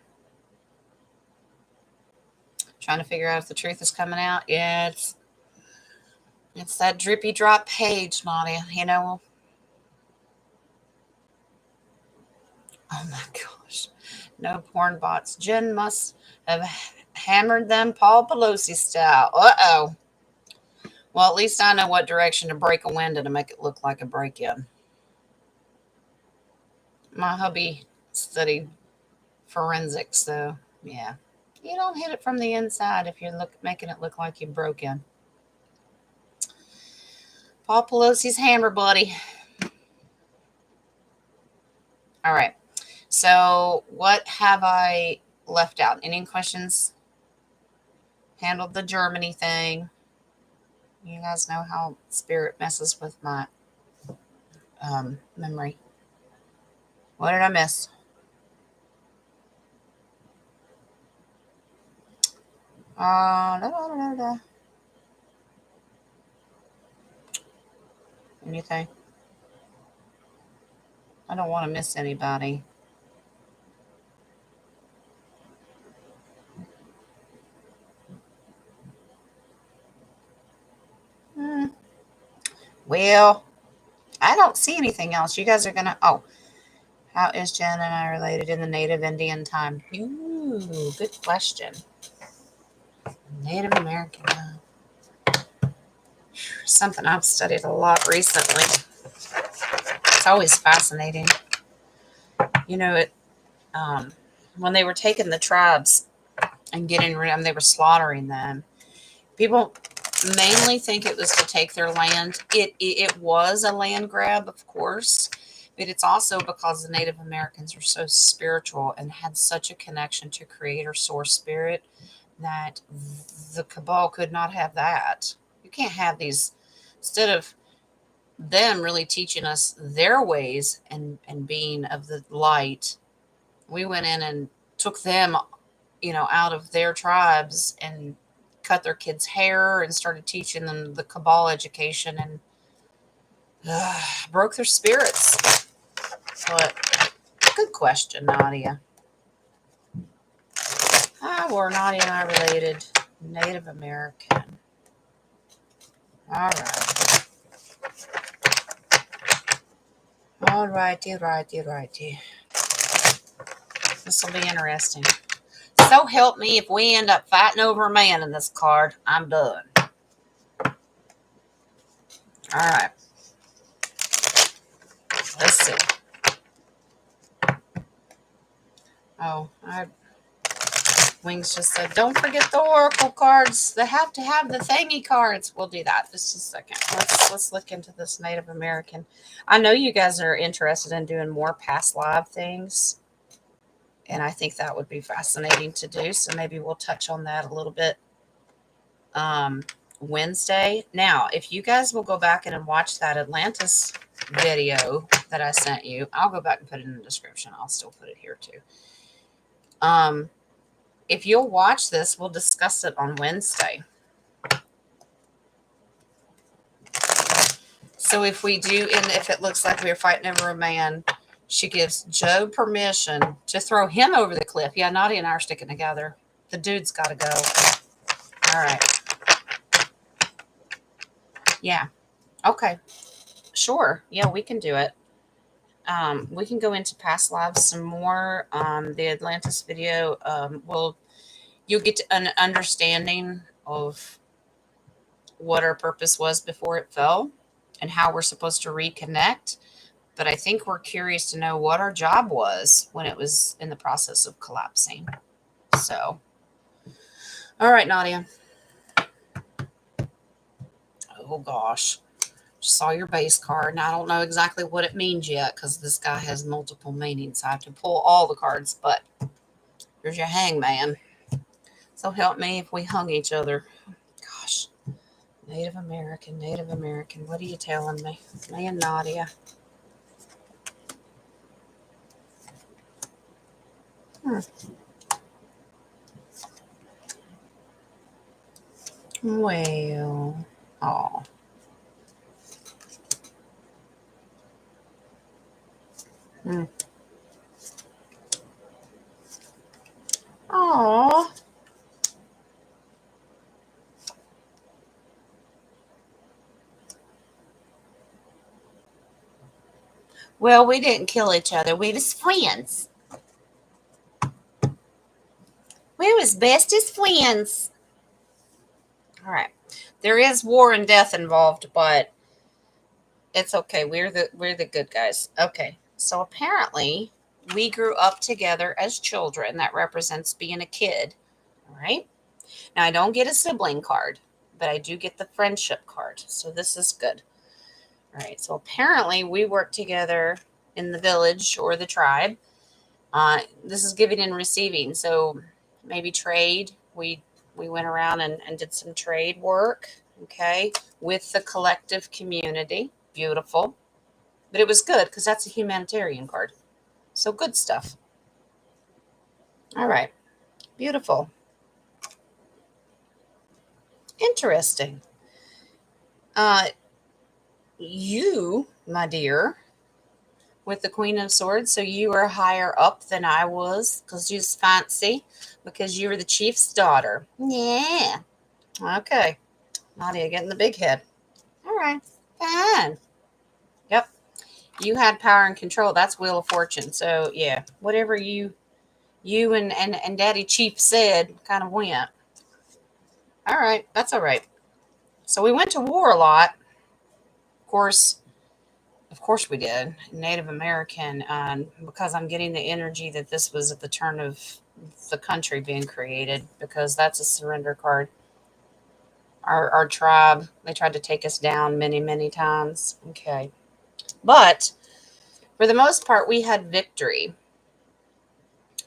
Trying to figure out if the truth is coming out. Yeah, it's that drippy drop page, Nadia. You know. Oh my gosh. No porn bots. Jen must have hammered them Paul Pelosi style. Uh-oh. Well, at least I know what direction to break a window to make it look like a break-in. My hubby studied forensics, so yeah. You don't hit it from the inside if you're making it look like you broke in. Paul Pelosi's hammer, buddy. All right. So what have I left out? Any questions? Handled the Germany thing. You guys know how spirit messes with my memory. What did I miss? Da, da, da, da. Anything? I don't want to miss anybody. Hmm. Well, I don't see anything else. You guys are going to... Oh, how is Jen and I related in the Native Indian time? Ooh, good question. Native American time. Something I've studied a lot recently. It's always fascinating. You know, when they were taking the tribes and getting rid of them, they were slaughtering them. People mainly think it was to take their land. It was a land grab, of course, but it's also because the Native Americans were so spiritual and had such a connection to Creator Source Spirit that the cabal could not have that. You can't have these, instead of them really teaching us their ways and being of the light, we went in and took them, out of their tribes and cut their kids' hair and started teaching them the Cabal education and broke their spirits. But good question, Nadia. How were Nadia and I related? Native American. All right. All righty, righty, righty. This will be interesting. So help me, if we end up fighting over a man in this card, I'm done. All right. Let's see. Oh, Wings just said, don't forget the oracle cards. They have to have the thingy cards. We'll do that. Just a second. Let's look into this Native American. I know you guys are interested in doing more past live things, and I think that would be fascinating to do. So maybe we'll touch on that a little bit Wednesday. Now, if you guys will go back and watch that Atlantis video that I sent you, I'll go back and put it in the description. I'll still put it here too. If you'll watch this, we'll discuss it on Wednesday. So if we do, and if it looks like we're fighting over a man, she gives Joe permission to throw him over the cliff. Yeah, Nadia and I are sticking together. The dude's got to go. All right. Yeah. Okay. Sure. Yeah, we can do it. We can go into past lives some more. The Atlantis video you'll get an understanding of what our purpose was before it fell and how we're supposed to reconnect. But I think we're curious to know what our job was when it was in the process of collapsing. So, all right, Nadia. Oh, gosh. Just saw your base card, and I don't know exactly what it means yet because this guy has multiple meanings. I have to pull all the cards, but here's your hangman. So help me if we hung each other. Gosh. Native American, Native American. What are you telling me? Me and Nadia. Well, oh. Oh. Well, we didn't kill each other. We was friends. We was best as friends. All right. There is war and death involved, but it's okay. We're the good guys. Okay. So apparently we grew up together as children. That represents being a kid. All right. Now I don't get a sibling card, but I do get the friendship card. So this is good. All right. So apparently we work together in the village or the tribe. This is giving and receiving. So maybe trade. We went around and did some trade work, okay, with the collective community. Beautiful. But it was good because that's a humanitarian card. So good stuff. All right. Beautiful. Interesting. You, my dear, with the Queen of Swords, so you are higher up than I was because you're fancy, because you were the chief's daughter. Yeah. Okay. Nadia getting the big head. All right. Fine. Yep. You had power and control. That's Wheel of Fortune. So yeah, whatever you and Daddy Chief said kind of went. All right. That's all right. So we went to war a lot. Of course we did. Native American, because I'm getting the energy that this was at the turn of the country being created, because that's a surrender card. Our tribe, they tried to take us down many, many times. Okay. But for the most part, we had victory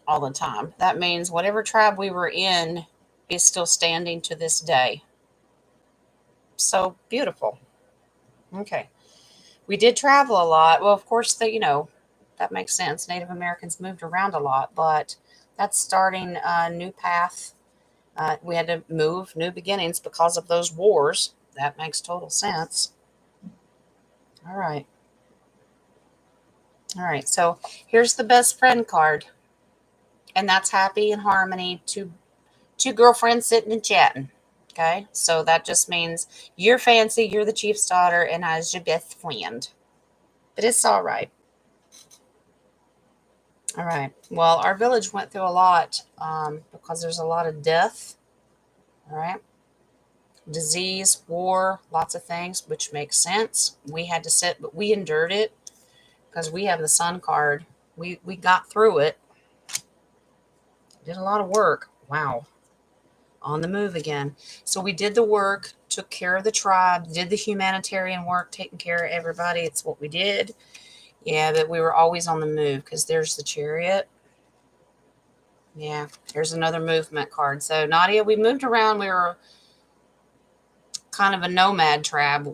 all the time. That means whatever tribe we were in is still standing to this day. So beautiful. Okay. We did travel a lot. Well, of course, that makes sense. Native Americans moved around a lot, but that's starting a new path. We had to move, new beginnings because of those wars. That makes total sense. All right. All right. So here's the best friend card, and that's happy and harmony. Two girlfriends sitting and chatting. Okay. So that just means you're fancy, you're the chief's daughter, and I's your best friend. But it's all right. All right. Well, our village went through a lot because there's a lot of death. All right. Disease, war, lots of things, which makes sense. We had to sit, but we endured it because we have the sun card. We got through it. Did a lot of work. Wow. On the move again. So we did the work, took care of the tribe, did the humanitarian work, taking care of everybody. It's what we did. Yeah, but we were always on the move because there's the chariot. Yeah, here's another movement card. So Nadia, we moved around. We were kind of a nomad tribe.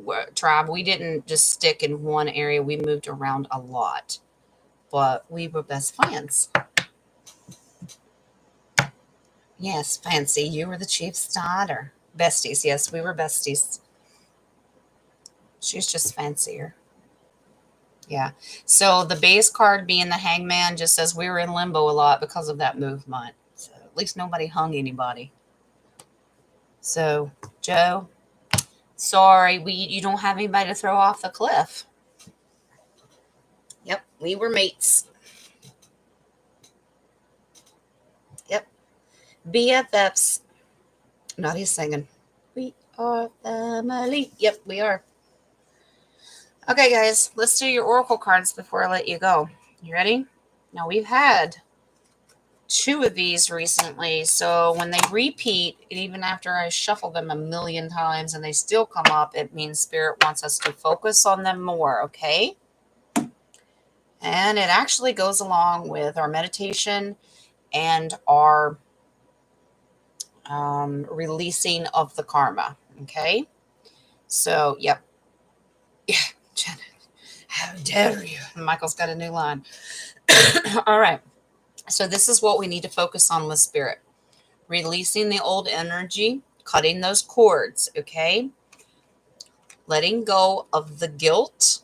We didn't just stick in one area. We moved around a lot, but we were best friends. Yes, fancy. You were the chief's daughter. Besties. Yes, we were besties. She's just fancier. Yeah. So the base card being the hangman just says we were in limbo a lot because of that movement. So at least nobody hung anybody. So Joe, sorry, you don't have anybody to throw off the cliff. Yep, we were mates. Yep, BFFs. Not he's singing. We are family. Yep, we are. Okay, guys, let's do your oracle cards before I let you go. You ready? Now we've had two of these recently, so when they repeat, even after I shuffle them a million times and they still come up, it means Spirit wants us to focus on them more. Okay. And it actually goes along with our meditation and our releasing of the karma. Okay. So, yep. Yeah, Janet, how dare you? Michael's got a new line. All right. So, this is what we need to focus on with Spirit, releasing the old energy, cutting those cords. Okay. Letting go of the guilt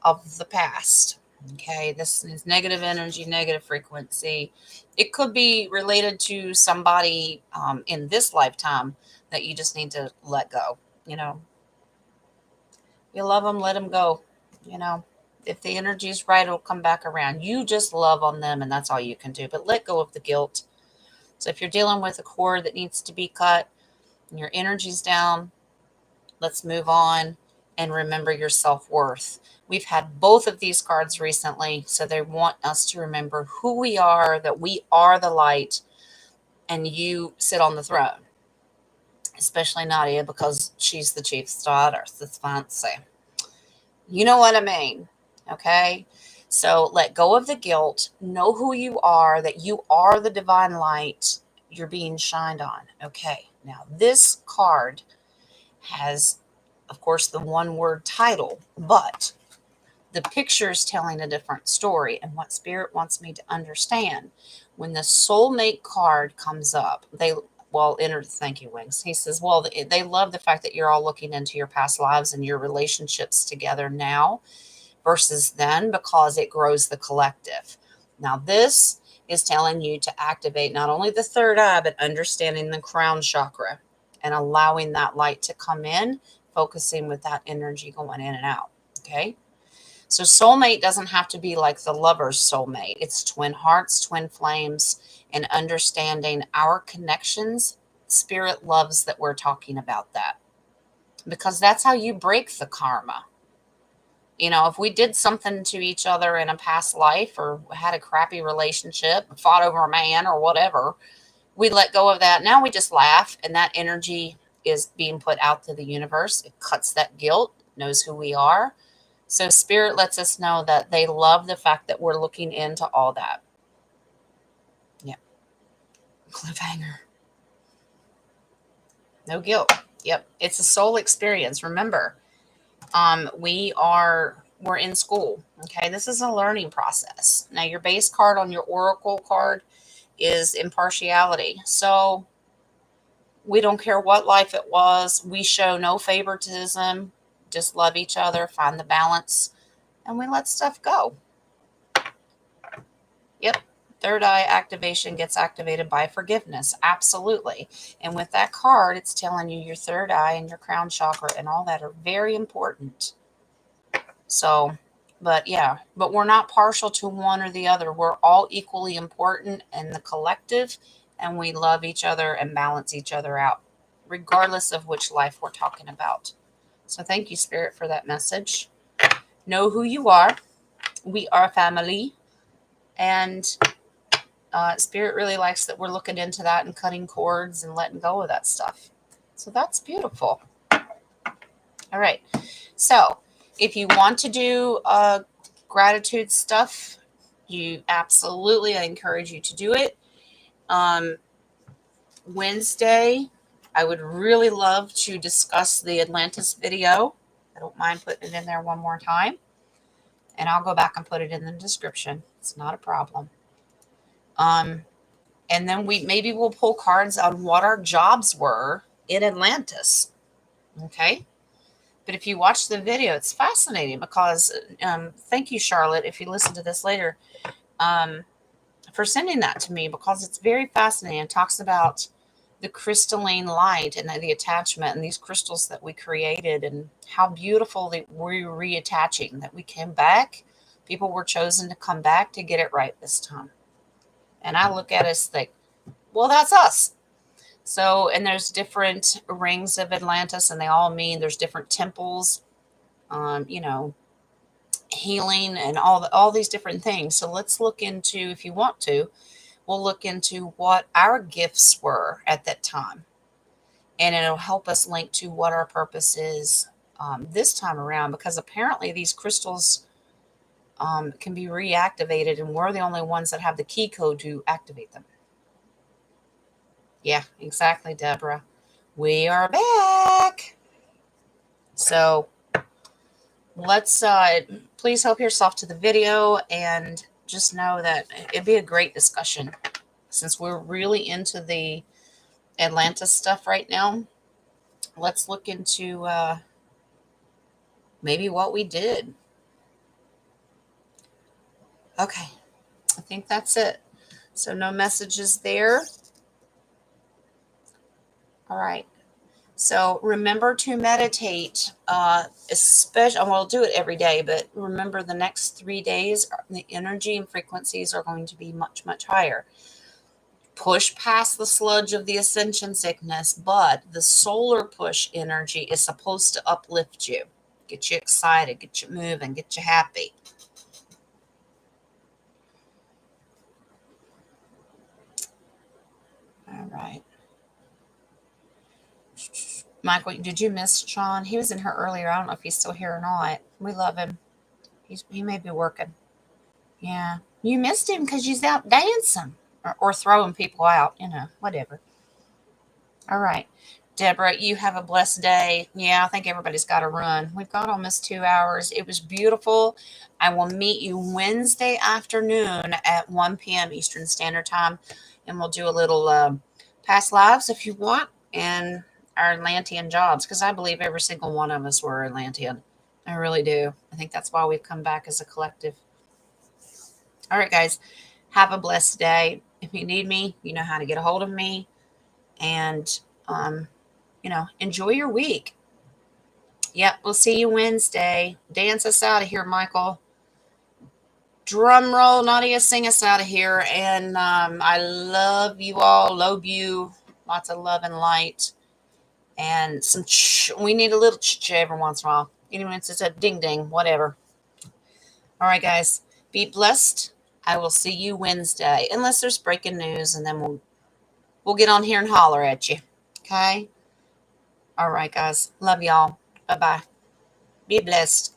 of the past. Okay, this is negative energy, negative frequency. It could be related to somebody in this lifetime that you just need to let go. You know, you love them, let them go. You know, if the energy is right, it'll come back around. You just love on them, and that's all you can do. But let go of the guilt. So if you're dealing with a cord that needs to be cut and your energy's down, let's move on and remember your self-worth. We've had both of these cards recently, so they want us to remember who we are, that we are the light, and you sit on the throne. Especially Nadia, because she's the chief's daughter. That's fancy. You know what I mean, okay? So let go of the guilt. Know who you are, that you are the divine light you're being shined on. Okay, now this card has, of course, the one word title, but the picture is telling a different story. And what Spirit wants me to understand, when the soulmate card comes up, enter the thank you wings. He says, well, they love the fact that you're all looking into your past lives and your relationships together now versus then, because it grows the collective. Now, this is telling you to activate not only the third eye, but understanding the crown chakra and allowing that light to come in, focusing with that energy going in and out. Okay. So soulmate doesn't have to be like the lover's soulmate. It's twin hearts, twin flames, and understanding our connections. Spirit loves that we're talking about that because that's how you break the karma. You know, if we did something to each other in a past life or had a crappy relationship, fought over a man or whatever, we let go of that. Now we just laugh, and that energy is being put out to the universe. It cuts that guilt, knows who we are. So Spirit lets us know that they love the fact that we're looking into all that. Yep. Cliffhanger. No guilt. Yep. It's a soul experience. Remember, we're in school. Okay, this is a learning process. Now, your base card on your oracle card is impartiality. So we don't care what life it was. We show no favoritism. Just love each other, find the balance, and we let stuff go. Yep. Third eye activation gets activated by forgiveness. Absolutely. And with that card, it's telling you your third eye and your crown chakra and all that are very important. So, but yeah, but we're not partial to one or the other. We're all equally important in the collective, and we love each other and balance each other out, regardless of which life we're talking about. So, thank you, Spirit, for that message. Know who you are. We are family. And Spirit really likes that we're looking into that and cutting cords and letting go of that stuff. So, that's beautiful. All right. So, if you want to do gratitude stuff, I encourage you to do it. Wednesday, I would really love to discuss the Atlantis video. I don't mind putting it in there one more time. And I'll go back and put it in the description. It's not a problem. And then we'll pull cards on what our jobs were in Atlantis. Okay. But if you watch the video, it's fascinating because thank you, Charlotte, if you listen to this later, for sending that to me because it's very fascinating. It talks about the crystalline light and the attachment and these crystals that we created and how beautiful that we're reattaching, that we came back. People were chosen to come back to get it right this time. And I look at us like, well, that's us. So, and there's different rings of Atlantis, and they all mean there's different temples, healing, and all these different things. So let's look into, if you want to, we'll look into what our gifts were at that time, and it'll help us link to what our purpose is this time around. Because apparently these crystals can be reactivated, and we're the only ones that have the key code to activate them. Yeah, exactly, Deborah. We are back. So let's please help yourself to the video and just know that it'd be a great discussion since we're really into the Atlantis stuff right now. Let's look into maybe what we did. Okay, I think that's it. So no messages there. All right. So remember to meditate, especially, we'll do it every day, but remember the next 3 days, the energy and frequencies are going to be much, much higher. Push past the sludge of the ascension sickness, but the solar push energy is supposed to uplift you, get you excited, get you moving, get you happy. All right. Michael, did you miss Sean? He was in here earlier. I don't know if he's still here or not. We love him. He may be working. Yeah. You missed him because he's out dancing or throwing people out, whatever. All right. Deborah, you have a blessed day. Yeah, I think everybody's got to run. We've got almost 2 hours. It was beautiful. I will meet you Wednesday afternoon at 1 p.m. Eastern Standard Time, and we'll do a little past lives if you want and our Atlantean jobs, because I believe every single one of us were Atlantean. I really do. I think that's why we've come back as a collective. All right, guys, have a blessed day. If you need me, you know how to get a hold of me. And, enjoy your week. Yep, we'll see you Wednesday. Dance us out of here, Michael. Drum roll, Nadia, sing us out of here. And I love you all. Love you. Lots of love and light. And we need a little every once in a while. Even if it's a ding ding, whatever. All right, guys. Be blessed. I will see you Wednesday, unless there's breaking news, and then we'll get on here and holler at you. Okay? All right, guys. Love y'all. Bye-bye. Be blessed.